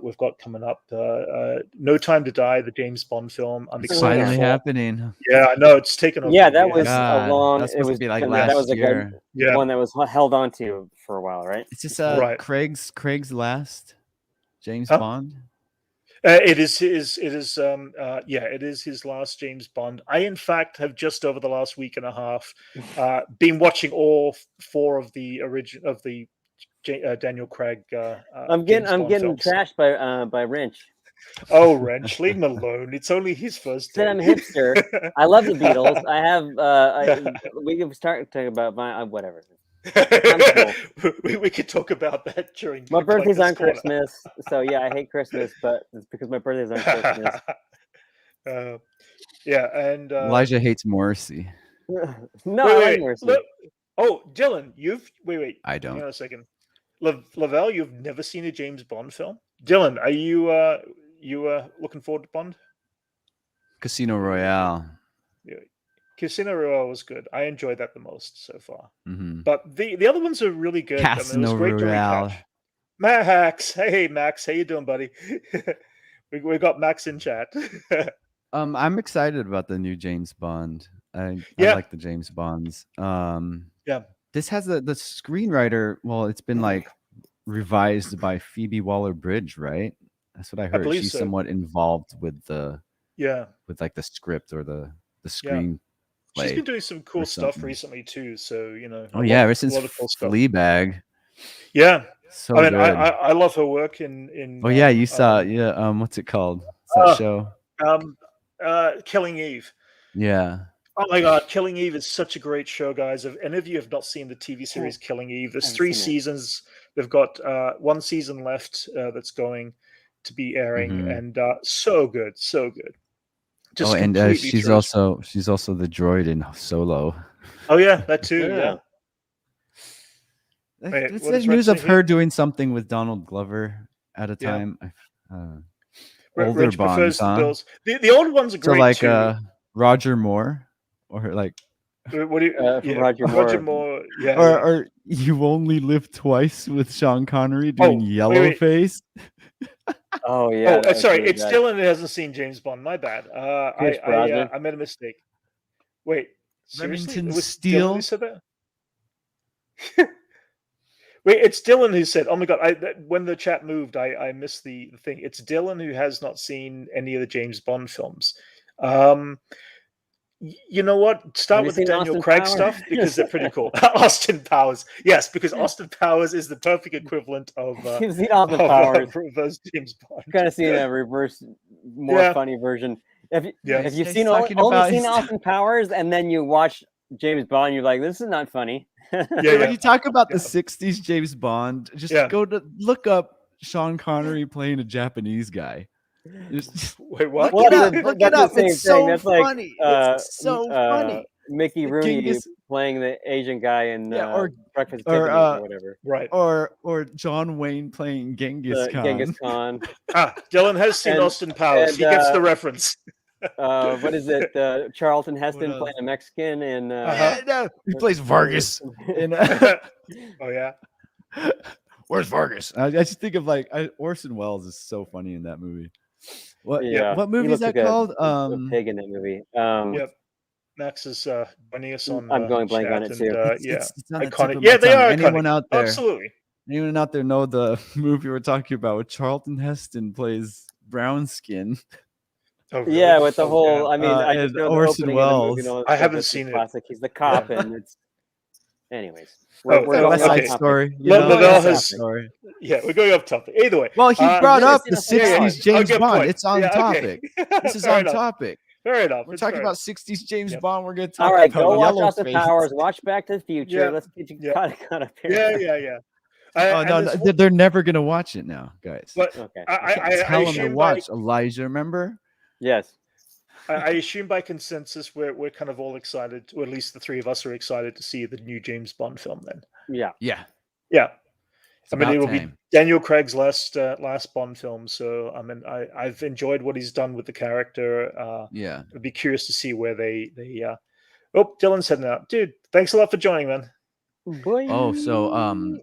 we've got coming up. No Time to Die, the James Bond film. I'm excited. Finally happening. Yeah, I know it's taken. Yeah, that was a long. It was be like last year. One that was held on to for a while, right? It's just Craig's last James Bond. It is his last James Bond. I, in fact, have just over the last week and a half been watching all 4 of the Daniel Craig. I'm getting trashed by Wrench. Oh, Wrench, leave him alone. It's only his first day. I'm a hipster. I love the Beatles. I have. We can start talking about whatever. we could talk about that during. My birthday's on Christmas, so yeah, I hate Christmas, but it's because my birthday's on Christmas. And Elijah hates Morrissey. No, I like Morrissey. Dylan, wait. I don't. Hang on a second. Lavelle, you've never seen a James Bond film? Dylan, are you looking forward to Bond? Casino Royale. Yeah. Casino Royale was good. I enjoyed that the most so far. Mm-hmm. But the other ones are really good. Casino it was great Royale. To Max, hey Max, how you doing, buddy? we got Max in chat. I'm excited about the new James Bond. I like the James Bonds. This has the screenwriter. Well, it's been like revised by Phoebe Waller-Bridge, right? That's what I heard. She's somewhat involved with with like the script or the screen. She's been doing some cool stuff recently too. So ever since Fleabag. Yeah, so good. I love her work in. Oh yeah, you saw what's it called? It's that show. Killing Eve. Yeah. Oh my God, Killing Eve is such a great show, guys. If any of you have not seen the TV series Killing Eve, there's 3 seasons. They've got 1 season left that's going to be airing, and so good. Just she's also the droid in Solo. Oh yeah, that too. Yeah. There's news of her doing something with Donald Glover at a time. Older Bonds, huh? The old ones are great too. Roger Moore, or like what do you? Roger Moore. Yeah. Or You Only Live Twice with Sean Connery doing Yellowface. Oh yeah. Oh, sorry. It's Dylan who hasn't seen James Bond. My bad. I made a mistake. Wait. Seriously? Remington It was Steele? Dylan who said that? Wait, it's Dylan who said. Oh my God! When the chat moved, I missed the thing. It's Dylan who has not seen any of the James Bond films. You know what? Start with the Daniel Craig stuff because they're pretty cool. Austin Powers, yes, because Austin Powers is the perfect equivalent of You've seen Austin Powers. Reverse James Bond. Kind of seen a reverse, more funny version. If you've seen only seen Austin Powers and then you watch James Bond, you're like, this is not funny. When you talk about the 60s James Bond, just go to look up Sean Connery playing a Japanese guy. Wait, what? Look it up. It's so funny. It's so funny. Mickey Rooney playing the Asian guy in Breakfast or whatever. Right. Or John Wayne playing Genghis Khan. Dylan has seen Austin Powers. He gets the reference. What is it? Charlton Heston playing a Mexican and no, he plays Vargas. Oh yeah. Where's Vargas? I just think of Orson Welles is so funny in that movie. What movie is that called? A pig in that movie. Yep. Max is joining us on. I'm going blank on it too. It's iconic. Yeah, they are anyone iconic. Out there? Absolutely. Anyone out there know the movie we're talking about? With Charlton Heston plays brown skin. Oh, really? Yeah, with the whole. I mean, I just know Orson Welles. I haven't seen it. Classic. He's the cop, and it's. Anyways, we're West Side Story. Lavelle has. Yeah, we're going off topic. Either way. Well, he brought up the 60s James Bond. It's on topic. This is on topic. Fair enough. We're talking about 60s James Bond. We're going to talk about go watch Austin Powers. Watch Back to the Future. Let's get you caught up here. Yeah. No, they're never going to watch it now, guys. But I tell them to watch. Elijah, remember? Yes. I assume by consensus we're kind of all excited, or at least the three of us are excited to see the new James Bond film. Then. Yeah. I mean, it will be Daniel Craig's last Bond film, so I mean, I've enjoyed what he's done with the character. I'd be curious to see where they. Oh, Dylan's heading out, dude. Thanks a lot for joining, man. Boy. Oh, so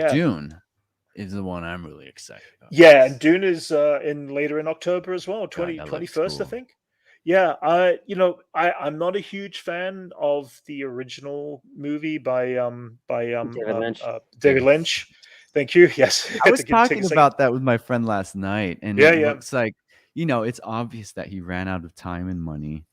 Dune is the one I'm really excited about. Yeah, and Dune is later in October as well, 21st, cool. I think. Yeah, I'm not a huge fan of the original movie by David Lynch. Thank you. Yes, I was talking about that with my friend last night, and it looks like it's obvious that he ran out of time and money,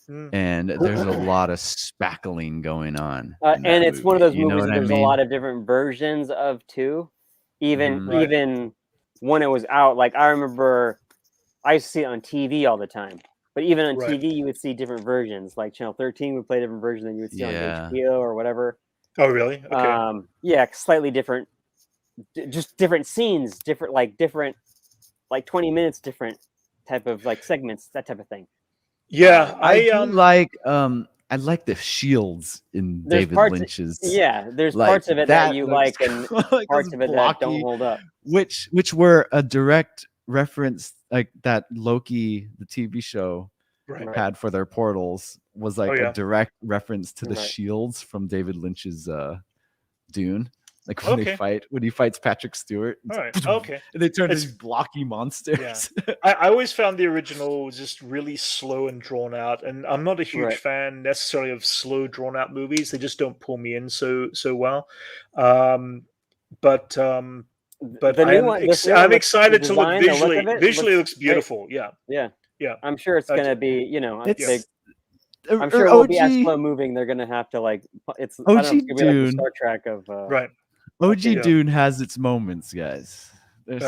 and there's a lot of spackling going on. And it's one of those movies that there's a lot of different versions of too. Even when it was out, like I remember, I used to see it on TV all the time. But even on TV, you would see different versions. Like Channel 13 would play a different version than you would see on HBO or whatever. Oh, really? Okay. Slightly different. Just different scenes, different 20 minutes, different type of segments, that type of thing. Yeah, I like the shields in David Lynch's. There's parts of it that you like, and parts of it that don't hold up. Which were a direct reference, like that Loki, the TV show, had for their portals, was a direct reference to the shields from David Lynch's Dune. Like when he fights Patrick Stewart. All right. Okay. And they turn into these blocky monsters. Yeah. I always found the original just really slow and drawn out, and I'm not a huge fan necessarily of slow, drawn out movies. They just don't pull me in so well. But I'm excited to look visually. Visually, it looks beautiful. Yeah. I'm sure it's gonna be. I'm sure it will be as slow moving. They're gonna have to it's OG it's gonna be Dune. like the Star Trek of OG Dune has its moments, guys. I'm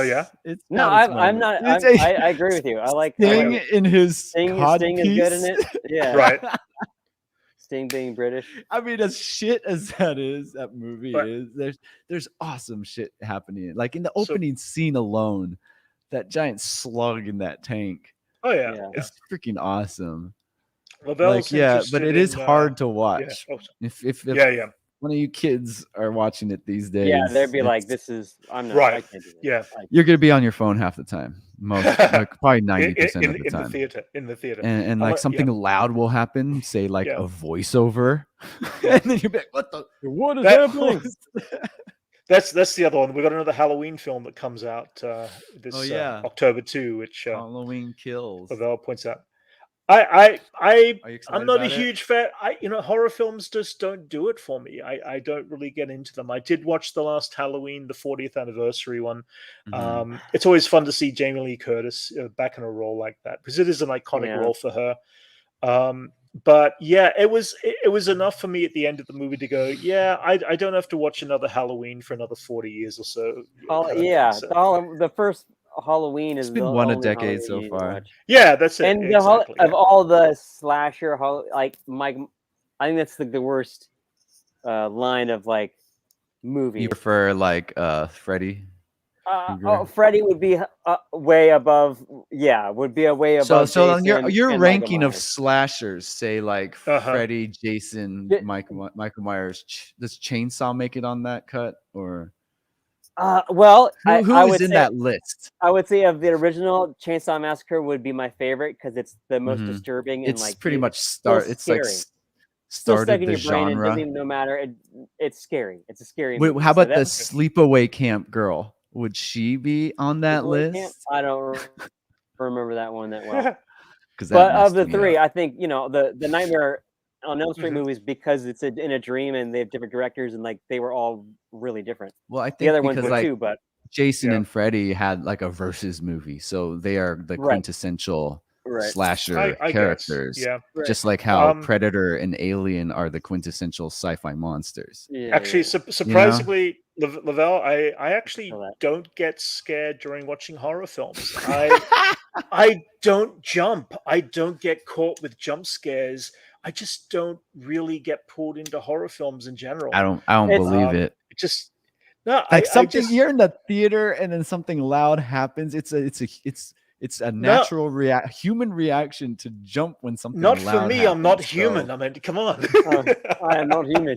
not. I agree with you. I like Sting in his Sting is good in it. Yeah. Right. Sting being British. I mean, as shit as that movie is, there's awesome shit happening. Like in the opening scene alone, that giant slug in that tank. Oh yeah. It's freaking awesome. But it is hard to watch. If one of you kids are watching it these days, they'd be like, "This is I'm not." Right. I can't do this. You're gonna be on your phone half the time. Probably 90% of the time. In the theater. And something loud will happen, say a voiceover, and then you'll be like, "What is happening?" That's the other one. We got another Halloween film that comes out this October 2, which Halloween Kills. Lavelle points out. I'm not a huge fan. Horror films just don't do it for me. I don't really get into them. I did watch the last Halloween, the 40th anniversary one. Mm-hmm. It's always fun to see Jamie Lee Curtis back in a role like that, because it is an iconic role for her. But it was enough for me at the end of the movie to go, I don't have to watch another Halloween for another 40 years or so. The first Halloween is It's been the one a only decade Halloween so you far. watch. Yeah, that's it. And exactly. of all the slasher, like Mike, I think that's the worst line of like movies. You prefer like Freddy? Freddy would be way above. Yeah, would be a way above. So on Jason your and ranking Michael of Myers. slashers, say like Freddy, Jason, Michael Myers. Does Chainsaw make it on that cut or? Well, who I is would in say, that list? I would say of the original Chainsaw Massacre would be my favorite because it's the most disturbing and it's like pretty much it's scary. like still stuck Started in the your brain and genre. doesn't even no matter. It's scary. It's a scary Wait, movie. how about So the sleepaway camp girl? Would she be on that list? I don't remember that one that well. But of the three, I think the Nightmare on Elm Street movies, because it's in a dream and they have different directors and like they were all really different. Well, I think the other ones because were like too, but Jason and Freddy had like a versus movie, so they are the quintessential slasher characters. Yeah, just like how Predator and Alien are the quintessential sci-fi monsters. Actually, surprisingly, Lavelle, I actually don't get scared during watching horror films. I don't jump. I don't get caught with jump scares. I just don't really get pulled into horror films in general. I don't believe it. Just no, like something you're in the theater and then something loud happens. It's a natural human reaction to jump when something not loud for me. happens, I'm not human. I mean, come on. I am not human.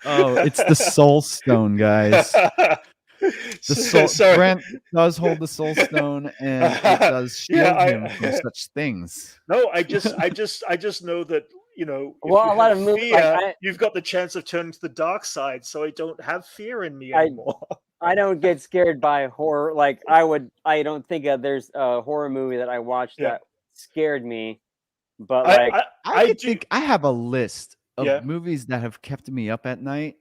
Oh, it's the soul stone, guys. The soul. Brent does hold the soul stone, and it does shield him from such things. No, I just know that if a lot of movies, you've got the chance of turning to the dark side, so I don't have fear in me anymore. I don't get scared by horror. Like I don't think there's a horror movie that I watched that scared me. But I think I have a list of movies that have kept me up at night.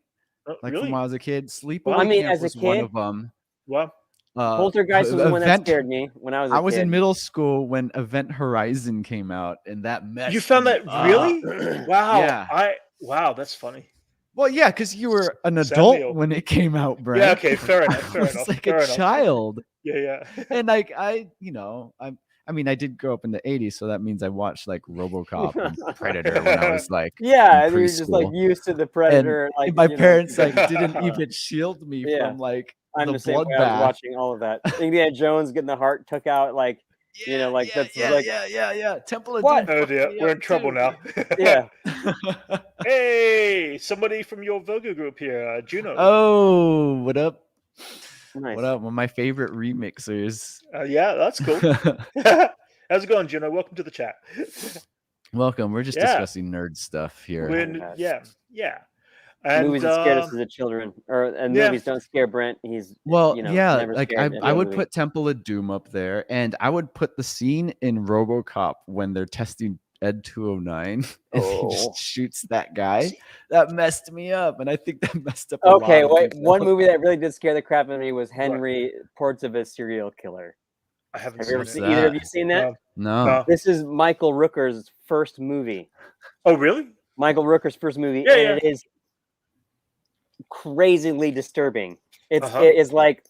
Like really? from when I was a kid, Sleepaway Camp was one of them. Well, Poltergeist was the one that scared me when I was a kid. I was in middle school when Event Horizon came out, and that messed You found that really? Wow. Yeah. Wow, that's funny. Well, yeah, because you were an adult when it came out, Brent. Yeah, okay, fair enough. I was like a child. Yeah. And like I did grow up in the 80s, so that means I watched like RoboCop and Predator when I was like you're just like used to the Predator. And like my parents like didn't even shield me from like I'm the same way. I was watching all of that. Indiana Jones getting the heart took out, like Temple of Doom. Oh dear, we're in trouble now. Yeah. Hey, somebody from your Virgo group here, Juno. Oh, what up? Nice. What up? One of my favorite remixers. Yeah, that's cool. How's it going, Juno? Welcome to the chat. Welcome. We're just discussing nerd stuff here. Yeah. And, movies that scared us as a children, movies don't scare Brent. He's never like I would put Temple of Doom up there, and I would put the scene in RoboCop when they're testing Ed 209 and he just shoots that guy. That messed me up, and I think that messed up. One movie that really did scare the crap out of me was Henry, Portraits of a Serial Killer. I haven't seen either of you seen that? No. This is Michael Rooker's first movie. Oh, really? Michael Rooker's first movie, and it is crazily disturbing. It is like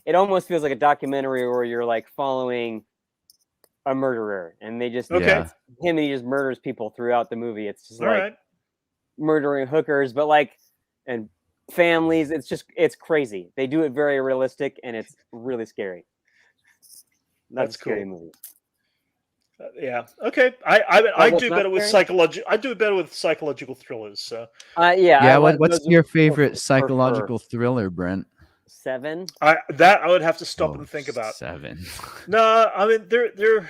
it almost feels like a documentary where you're like following a murderer, and they just him and he just murders people throughout the movie. It's just murdering hookers, but and families. It's crazy. They do it very realistic, and it's really scary. That's a scary movie. Yeah. Okay. I do better with psychological. I do better with psychological thrillers. So. What's your favorite psychological thriller, Brent? 7. I would have to stop and think about. 7. No, I mean they're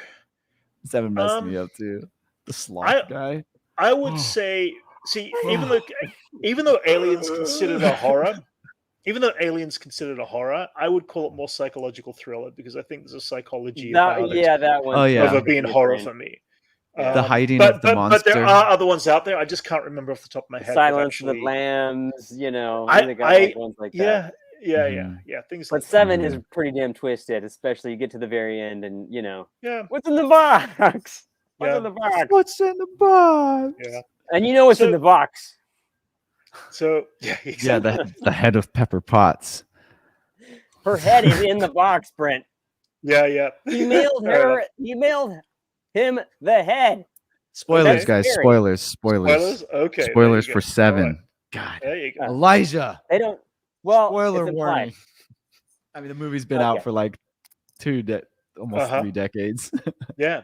7 messed me up too. The sloth guy. I would say, even though Alien's considered a horror. Even though Alien's considered a horror, I would call it more psychological thriller because I think there's a psychology about it. That one. Over being horror for me. The hiding of the monster. But there are other ones out there. I just can't remember off the top of my head. Silence of the Lambs. They got ones like that. Yeah. Things. But 7 is pretty damn twisted, especially you get to the very end, and what's in the box? What's in the box? What's in the box? Yeah. And what's in the box. So the head of Pepper Potts. Her head is in the box, Brent. Yeah. He mailed her. He mailed him the head. Spoilers, Okay. guys. Scary. Spoilers. Okay. Spoilers there you for go. 7. All right. God. There you go. Elijah. They don't. Well, Spoiler it's implied. warning. I mean, the movie's been out for like almost 3 decades. Yeah.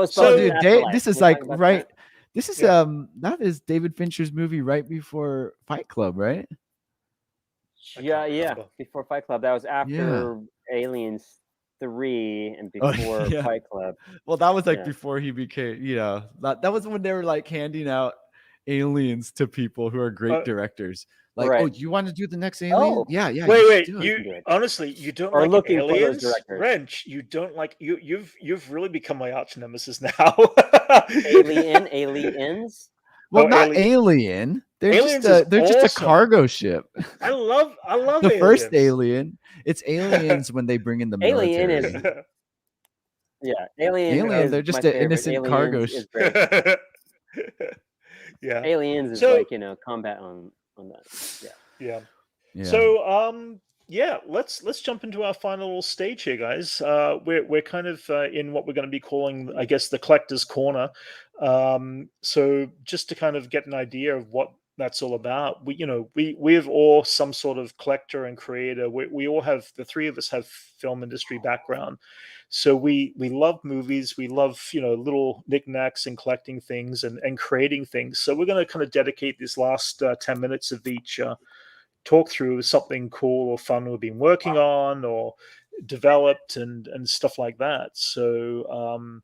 So, dude, this is like right. That? This is that is David Fincher's movie right before Fight Club, right? Yeah. Before Fight Club, that was after Aliens 3 and before Fight Club. Well, that was like before he became. That was when they were like handing out aliens to people who are great directors. Like, oh, you want to do the next Alien? Oh. Yeah. Wait. You honestly, you don't or like looking aliens, for those directors. Wrench. You don't like you've really become my arch nemesis now. Aliens. Well, not Alien. They're just a cargo ship. I love the aliens. First Alien. It's aliens when they bring in the military. Alien. They're just an innocent cargo ship. Yeah. Aliens is like combat on that. Yeah. So let's jump into our final stage here, guys. We're kind of in what we're going to be calling, I guess, the collector's corner. So just to kind of get an idea of what that's all about, we have all some sort of collector and creator. We all have, the three of us have film industry background. So we love movies, we love little knickknacks and collecting things and creating things. So we're going to kind of dedicate this last 10 minutes of each talk through something cool or fun we've been working on or developed and stuff like that. So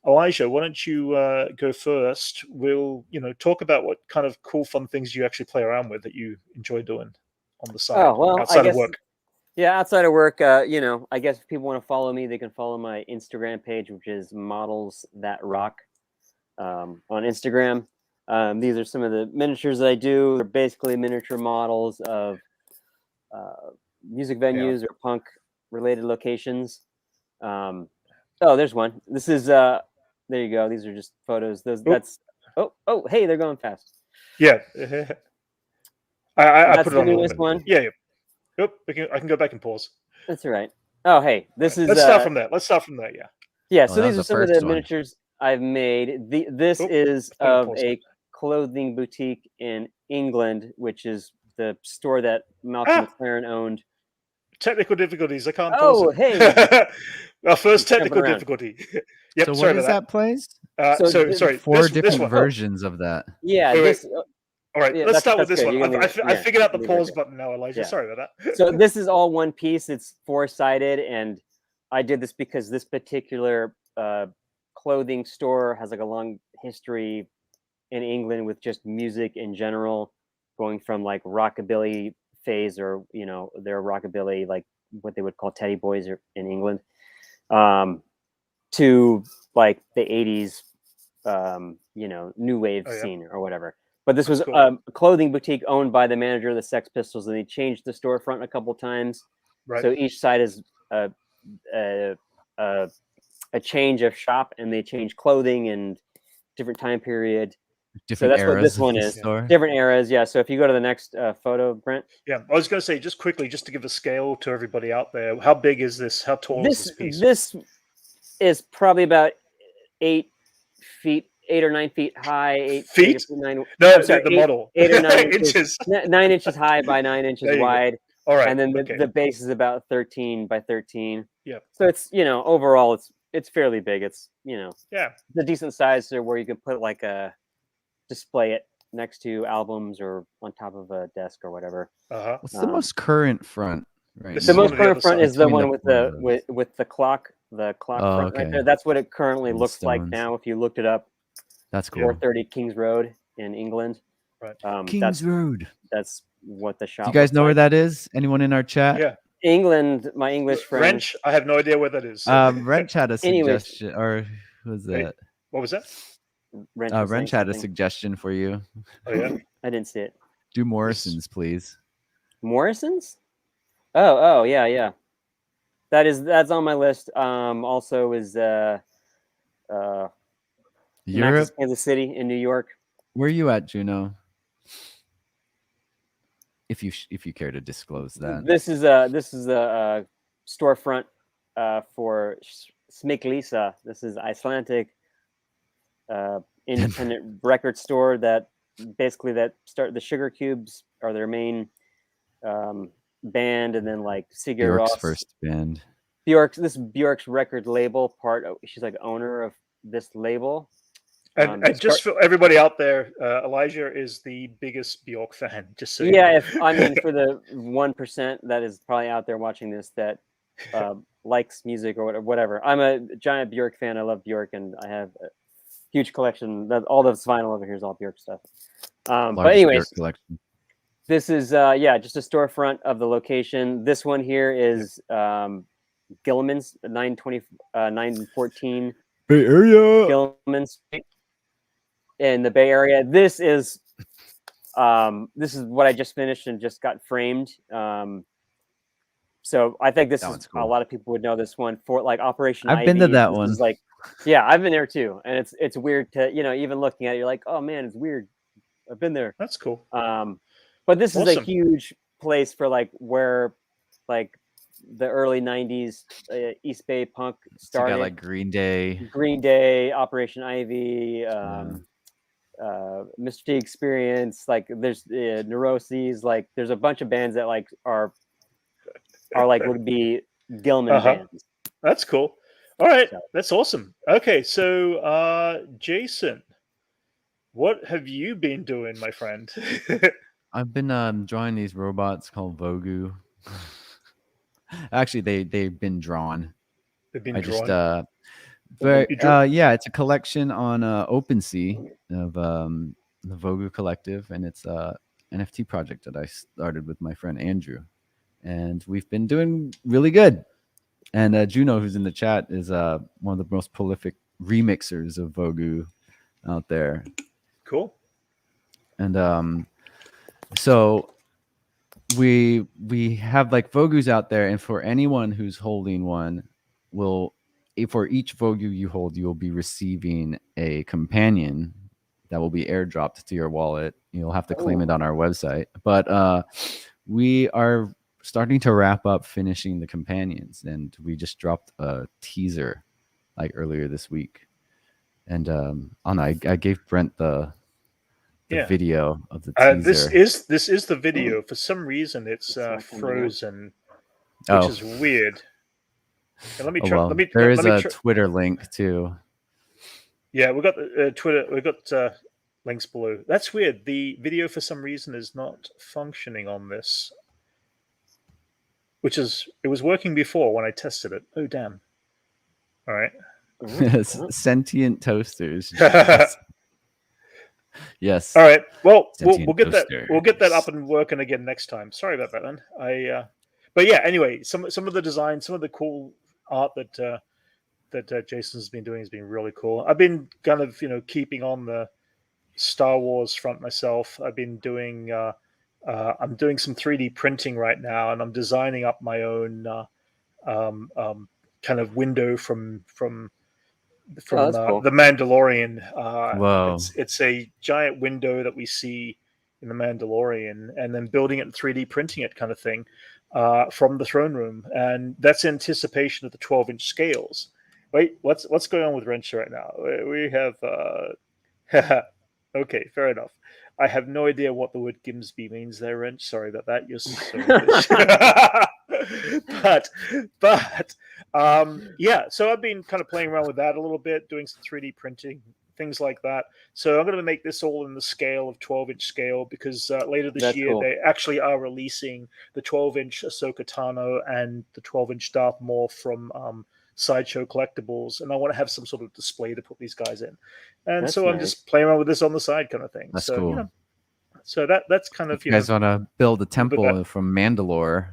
Elijah, why don't you go first? We'll talk about what kind of cool fun things you actually play around with that you enjoy doing on the side outside of work. Yeah, outside of work, I guess if people want to follow me, they can follow my Instagram page, which is Models That Rock on Instagram. These are some of the miniatures that I do. They're basically miniature models of music venues or punk-related locations. There's one. This is there you go. These are just photos. That's hey, they're going fast. Yeah, I put it on the newest one. Yeah. I can go back and pause. That's all right. Oh, hey, this is. Let's start from there. Yeah. Yeah. So these are some of the miniatures I've made. This is of a clothing boutique in England, which is the store that Malcolm McLaren owned. Technical difficulties. I can't pause it. Hey. Our first technical difficulty. Yep. So what is that place? Sorry. 4 different versions of that. Yeah. Wait. All right, let's start with this one. I figured out the pause button now, Elijah. Yeah. Sorry about that. So this is all one piece. It's 4-sided, and I did this because this particular clothing store has like a long history in England with just music in general, going from like rockabilly phase or their rockabilly, like what they would call teddy boys in England, to like the 80s, new wave scene or whatever. But this was a clothing boutique owned by the manager of the Sex Pistols, and they changed the storefront a couple times. Right. So each side is a change of shop, and they change clothing and different time period. So that's what this one is. Different eras, yeah. So if you go to the next photo, Brent. Yeah, I was going to say, just quickly, just to give a scale to everybody out there, how big is this? How tall is this piece? This is probably about 8 or 9 feet high. 8 feet? 9, no, sorry, the model. 8 or 9 inches. 9 inches high by 9 inches wide. All right. And then the base is about 13 by 13. Yeah. So it's overall it's fairly big. It's the decent size to where you can put like display it next to albums or on top of a desk or whatever. What's the most current front? Right. The most current front is the one with the clock. The clock front right there. That's what it currently looks like now. If you looked it up. That's cool. 430 Kings Road in England. Right. Kings Road. That's what the shop. Do you guys know where that is? Anyone in our chat? Yeah. England. My English friend. Wrench. I have no idea where that is. Wrench had a suggestion, or who was that? Wait, what was that? Wrench had a suggestion for you. Oh yeah. I didn't see it. Do Morrison's, please. Morrison's? Oh yeah. That's on my list. Also is Europe, Kansas City in New York. Where are you at, Juno? If you care to disclose that. This is a storefront for Smiklisa. This is Icelandic independent record store that basically the Sugar Cubes are their main band, and then like Sigur Bjork's Rós, first band. Bjork's record label she's like owner of this label. And just for everybody out there, Elijah is the biggest Bjork fan. Just so yeah, I mean, for the 1% that is probably out there watching this that likes music or whatever, I'm a giant Bjork fan. I love Bjork, and I have a huge collection. All this vinyl over here is all Bjork stuff. But anyways, collection. This is just a storefront of the location. This one here is Gilman's 914 Bay Area. Gilman Street in the Bay Area. This is what I just finished and just got framed. So I think this is cool. A lot of people would know this one for like Operation I've Ivy. been to that one. Is like, yeah, I've been there too, and it's weird to even looking at it, you're like, oh man, it's weird. I've been there. That's cool. But this is a huge place for like where like the early 90s East Bay punk started. So like Green Day, Operation Ivy, Mr. T Experience. Like there's Neuroses. Like there's a bunch of bands that like are like would be Gilman bands. That's cool. All right, that's awesome. Okay, so Jason, what have you been doing, my friend? I've been drawing these robots called Grogu. Actually, they've been drawn. They've been drawn. It's a collection on OpenSea of the Grogu Collective, and it's a NFT project that I started with my friend Andrew, and we've been doing really good. And Juno, who's in the chat, is one of the most prolific remixers of Grogu out there. Cool. And so we have like Grogus out there, and for anyone who's holding one, for each Grogu you hold, you will be receiving a companion that will be airdropped to your wallet. You'll have to claim it on our website. But we are starting to wrap up finishing the companions, and we just dropped a teaser like earlier this week. And I gave Brent the video of the teaser. This is the video. For some reason, it's frozen, which is weird. And let me try. There is a Twitter link too. Yeah, we got Twitter. We got links below. That's weird. The video for some reason is not functioning on this, it was working before when I tested it. Oh damn! All right. Sentient toasters. Yes. All right. Well, we'll get that. We'll get that up and working again next time. Sorry about that, man. But yeah. Anyway, some of the design, some of the cool art that Jason's been doing has been really cool. I've been kind of keeping on the Star Wars front myself. I've been doing. I'm doing some 3D printing right now, and I'm designing up my own kind of window from cool. The Mandalorian. Wow. It's a giant window that we see in the Mandalorian, and then building it and 3D printing it kind of thing from the throne room. And that's anticipation of the 12-inch scales. Wait, what's going on with Wrench right now? We have... okay, fair enough. I have no idea what the word Gimsby means there, Wrench. Sorry about that. You're so but yeah, so I've been kind of playing around with that a little bit, doing some 3D printing, things like that. So I'm going to make this all in the scale of 12-inch scale, because later this year they actually are releasing the 12-inch Ahsoka Tano and the 12-inch Darth Maul from Sideshow Collectibles, and I want to have some sort of display to put these guys in. And so I'm just playing around with this on the side kind of thing. That's so, cool. So that's kind of... You guys want to build a temple from Mandalore.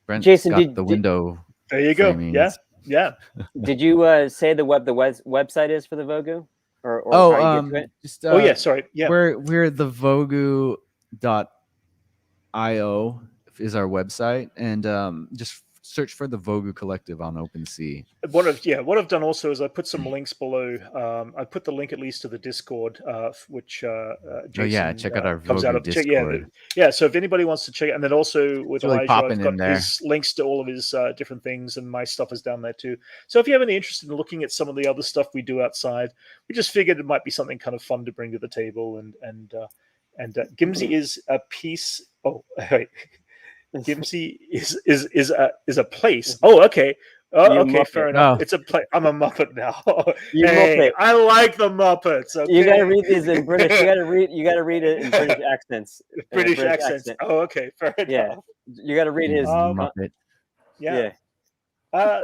Brent Jason, got the window. There you go. Framings. Yeah. Did you say the website is for the Grogu? Or how you get to it? Just, sorry. Yeah. We're the Grogu.io is our website, and just search for the Vogu Collective on OpenSea. What I've done also is I put some links below. I put the link at least to the Discord, which Jason check out our comes out Vogu of. Discord. So if anybody wants to check it, and then also with really Elijah, popping I've got in there. his links to all of his different things, and my stuff is down there too. So if you have any interest in looking at some of the other stuff we do outside, we just figured it might be something kind of fun to bring to the table. And Gimsy is a piece. Oh, wait. Gimsy is a place. Oh, okay. Okay, fair enough. It's a play. I'm a Muppet now. Hey, I like the Muppets. Okay? You gotta read these in British. You gotta read it in British accents. British accents. Oh, okay, fair enough. Yeah, you gotta read his Muppet. Yeah.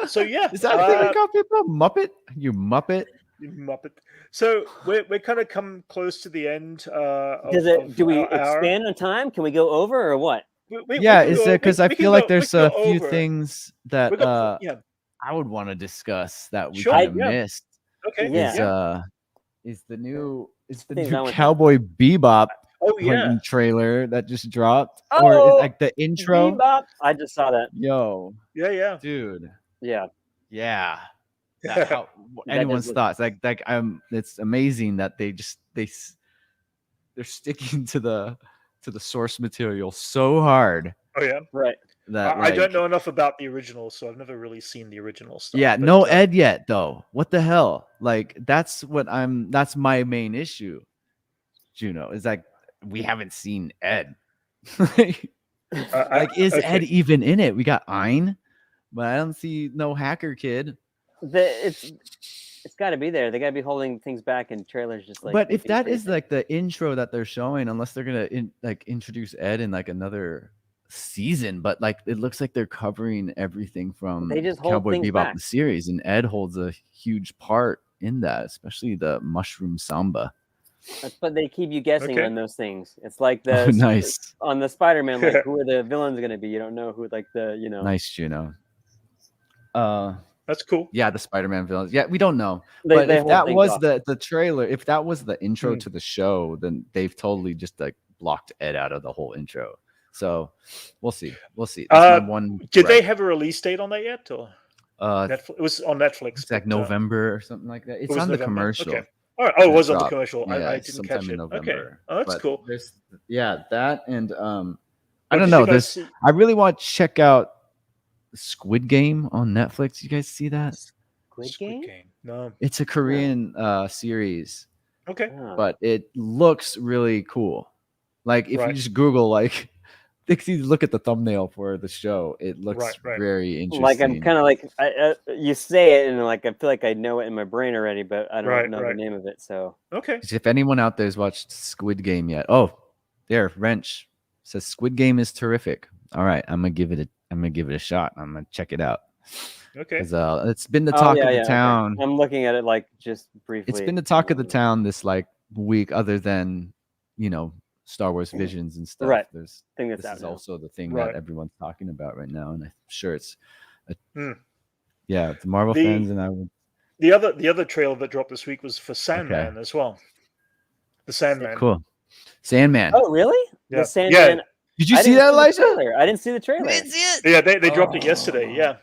So yeah, is that what we call people? Muppet? You Muppet? You Muppet. So we're kind of come close to the end. Do we expand on time? Can we go over or what? Is it because I feel like there's a few things that I would want to discuss that we kind of missed. Okay. Is the new Cowboy Bebop trailer that just dropped, or is like the intro? Bebop. I just saw that. Yo. Yeah. Dude. Yeah. Anyone's thoughts? Like it's amazing that they're sticking to the source material so hard. Oh yeah, right. That I don't know enough about the original, so I've never really seen the original stuff. Yeah, no Ed yet though. What the hell? Like that's my main issue. Juno is like we haven't seen Ed. Is Ed even in it? We got Ein, but I don't see no hacker kid. It's got to be there. They got to be holding things back in trailers, just like. But if that is like the intro that they're showing, unless they're gonna introduce Ed in like another season, but like it looks like they're covering everything from Cowboy Bebop the series, and Ed holds a huge part in that, especially the Mushroom Samba. But they keep you guessing on those things. It's like nice on the Spider-Man, like who are the villains going to be? You don't know who, like Nice, Juno. That's cool. Yeah, the Spider-Man villains. Yeah, we don't know. But if that was the trailer, if that was the intro to the show, then they've totally just like blocked Ed out of the whole intro. So we'll see. That's my one. Did they have a release date on that yet? Or Netflix? It was on Netflix. It's like November or something like that. It's on the commercial. Okay. All right. Oh, it was on the commercial. Yeah, I didn't catch it. Okay. Oh, that's cool. There's that and I don't know. I really want to check out Squid Game on Netflix. You guys see that? Squid Game? No. It's a Korean series. Okay. But it looks really cool. Like if you just Google if you look at the thumbnail for the show, it looks very interesting. Like I'm kind of like you say it and like I feel like I know it in my brain already, but I don't know the name of it. So okay. If anyone out there has watched Squid Game yet, there Wrench says Squid Game is terrific. All right, I'm gonna give it a shot. I'm gonna check it out. Okay. It's been the talk of the town. Okay. I'm looking at it like just briefly. It's been the talk of the town this week, other than Star Wars Visions and stuff. Right. This is also the thing that everyone's talking about right now, and I'm sure it's the Marvel fans and I would. The other trailer that dropped this week was for Sandman as well. The Sandman. Cool. Sandman. Oh, really? Yeah. The Sandman. Yeah. Did you see that, Elijah? I didn't see the trailer. You didn't see it? Yeah, they dropped it yesterday. Yeah.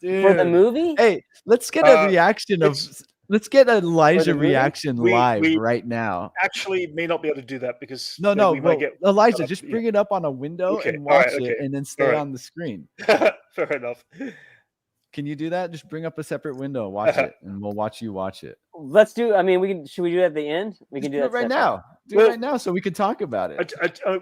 Dude. For the movie? Hey, let's get a reaction of. Let's get an Elijah reaction live right now. Actually, may not be able to do that because Elijah, just bring it up on a window and watch it, and then stay on the screen. Fair enough. Can you do that? Just bring up a separate window, watch it, and we'll watch you watch it. Let's do. I mean, should we do that at the end? We can do that right now. Do it right now, so we can talk about it.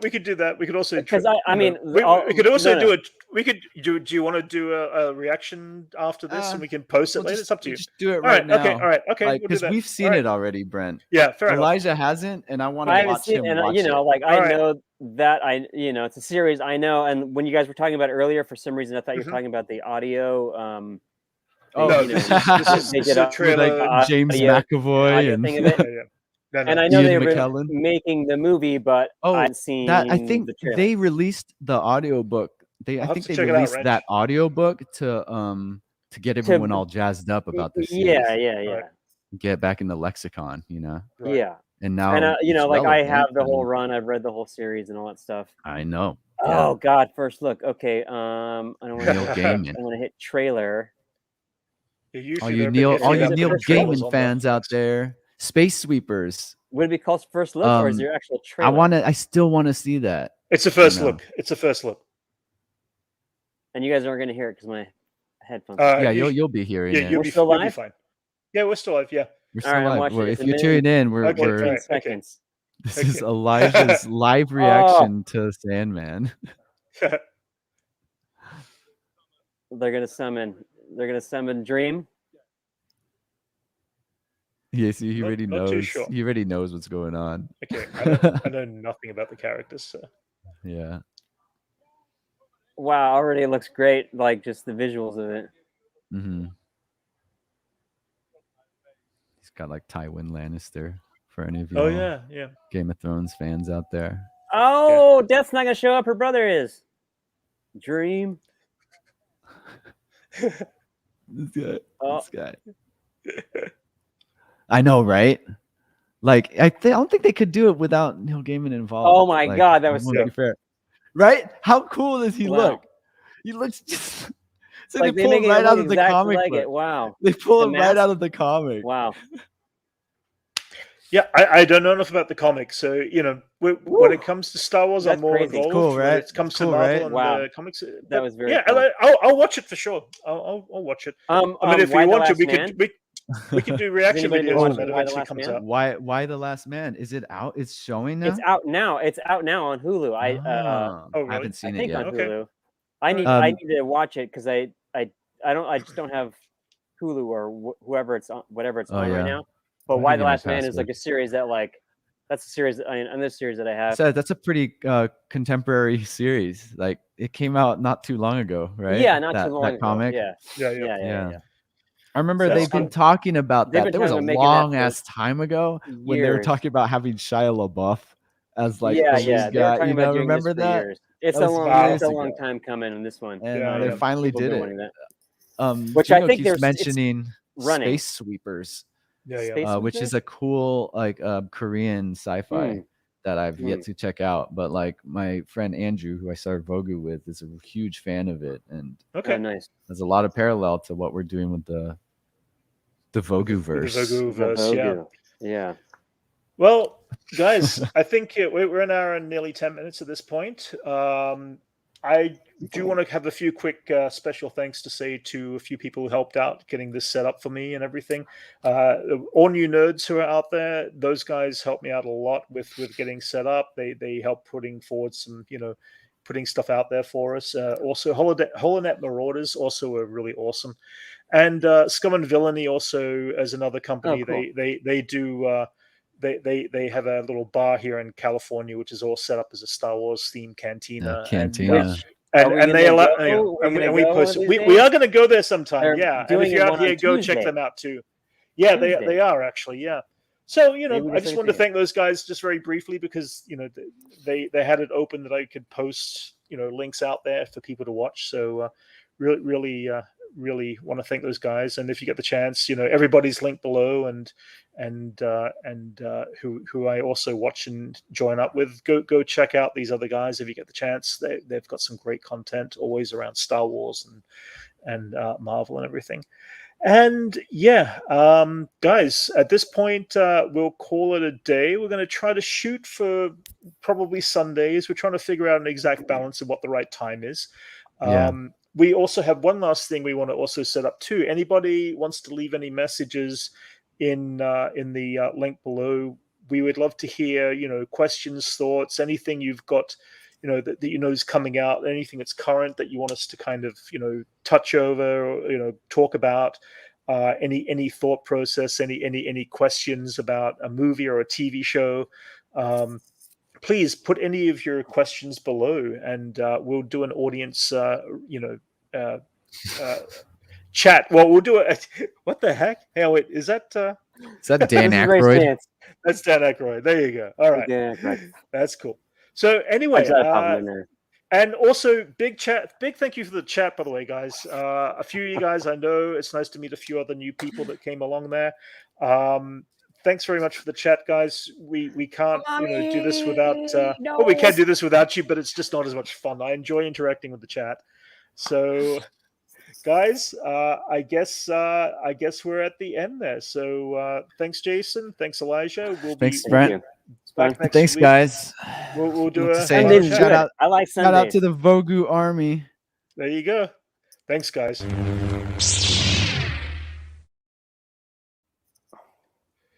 We could do that. We could also because we could also do it. We could do. Do you want to do a reaction after this, and we can post it later? It's up to you. Just do it right now. Okay. Because we've seen it already, Brent. Yeah, fair enough. Elijah hasn't, and I want to watch him watch it. I know that it's a series. I know, and when you guys were talking about it earlier, for some reason I thought you were talking about the audio. This is a trailer. James McAvoy and thing of it. And I know they were making the movie, but I haven't seen that. I think the trailer. they released the audiobook. I think they released that audiobook to get everyone all jazzed up about this. Yeah. Get back in the lexicon, Yeah. And now, I have the whole run. I've read the whole series and all that stuff. I know. Oh God, first look. Okay, I don't want Neil Gaiman. I want to hit trailer. All you Neil Gaiman fans out there, Space Sweepers. Would it be called first look, or is there actual trailer? I still want to see that. It's a first look. It's a first look. And you guys aren't going to hear it because my headphones. Yeah, you'll be hearing it. We're still live. Fine. Yeah, we're still live. Yeah, we're still live. If you're tuning in, we're 15 seconds. This is Elijah's live reaction to Sandman. They're gonna summon Dream. Yes, he already knows. Sure. He already knows what's going on. Okay, I know nothing about the characters. So. Yeah. Wow, already it looks great. Like just the visuals of it. Mm-hmm. He's got like Tywin Lannister for any of you. Oh yeah. Game of Thrones fans out there. Oh, yeah. Death's not gonna show up. Her brother is. Dream. This guy. I know, right? Like, I don't think they could do it without Neil Gaiman involved. Oh my God, that was so fair. Right? How cool does he look? He looks just so like they pull him right out of the comic book. Wow. They pull him right out of the comic. Wow. Yeah, I don't know enough about the comics, so you know when it comes to Star Wars, I'm more involved. Cool, right? When it comes to Marvel and the comics, that was very. Yeah, cool. I'll watch it for sure. I'll watch it. I mean, if we want to, we can do reaction videos when it eventually comes out. Why The Last Man? Is it out? It's showing now. It's out now. It's out now on Hulu. Really? I haven't seen it yet. On Hulu. I need to watch it because I just don't have Hulu or whatever it's on right now. But Why the Last Man is like a series that's a series this series that I have. So that's a pretty contemporary series. Like it came out not too long ago, right? Yeah, not too long ago. Comic. Yeah. I remember they've been talking about that. There was a long ass time ago when they were talking about having Shia LaBeouf as like the lead guy. You know, remember that? It's a long time coming on this one. And they finally did it. Which I think they're mentioning Space Sweepers. Which is a cool like Korean sci-fi that I've yet to check out. But like my friend Andrew, who I started Vogu with, is a huge fan of it, and nice. There's a lot of parallel to what we're doing with the Vogu verse. Yeah. Well, guys, I think we're an hour and nearly 10 minutes at this point. I do want to have a few quick special thanks to say to a few people who helped out getting this set up for me and everything. All new nerds who are out there, those guys helped me out a lot with getting set up. They helped putting forward some, putting stuff out there for us. Also, Holonet Marauders also are really awesome. And Scum and Villainy also as another company. Cool. They do... They have a little bar here in California, which is all set up as a Star Wars themed cantina. And they allow, we post. We are going to go there sometime. And if you're out here, go check them out too. Yeah, they are actually. Yeah. So I just wanted to thank those guys just very briefly because they had it open that I could post links out there for people to watch. So really want to thank those guys. And if you get the chance, everybody's linked below and who I also watch and join up with, go check out these other guys if you get the chance. They've got some great content always around Star Wars and Marvel and everything. And guys, at this point we'll call it a day. We're going to try to shoot for probably Sundays. We're trying to figure out an exact balance of what the right time is. We also have one last thing we want to also set up too. Anybody wants to leave any messages in the link below, we would love to hear, questions, thoughts, anything you've got, that is coming out, anything that's current that you want us to kind of, touch over or, talk about, any thought process, any questions about a movie or a TV show. Please put any of your questions below and we'll do an audience, chat. Well, we'll do it. What the heck? Hey, wait, is that Dan Aykroyd? That's Dan Aykroyd. There you go. All right. That's cool. So anyway, and also big thank you for the chat, by the way, guys. A few of you guys I know. It's nice to meet a few other new people that came along there. thanks very much for the chat, guys. We can't do this without. Well, we can do this without you, but it's just not as much fun. I enjoy interacting with the chat. So, guys, I guess we're at the end there. So thanks, Jason. Thanks, Elijah. Thanks, Brent. Back next Thanks, week. Guys. We'll do a shout out. I like Sundays. Shout out to the Grogu army. There you go. Thanks, guys.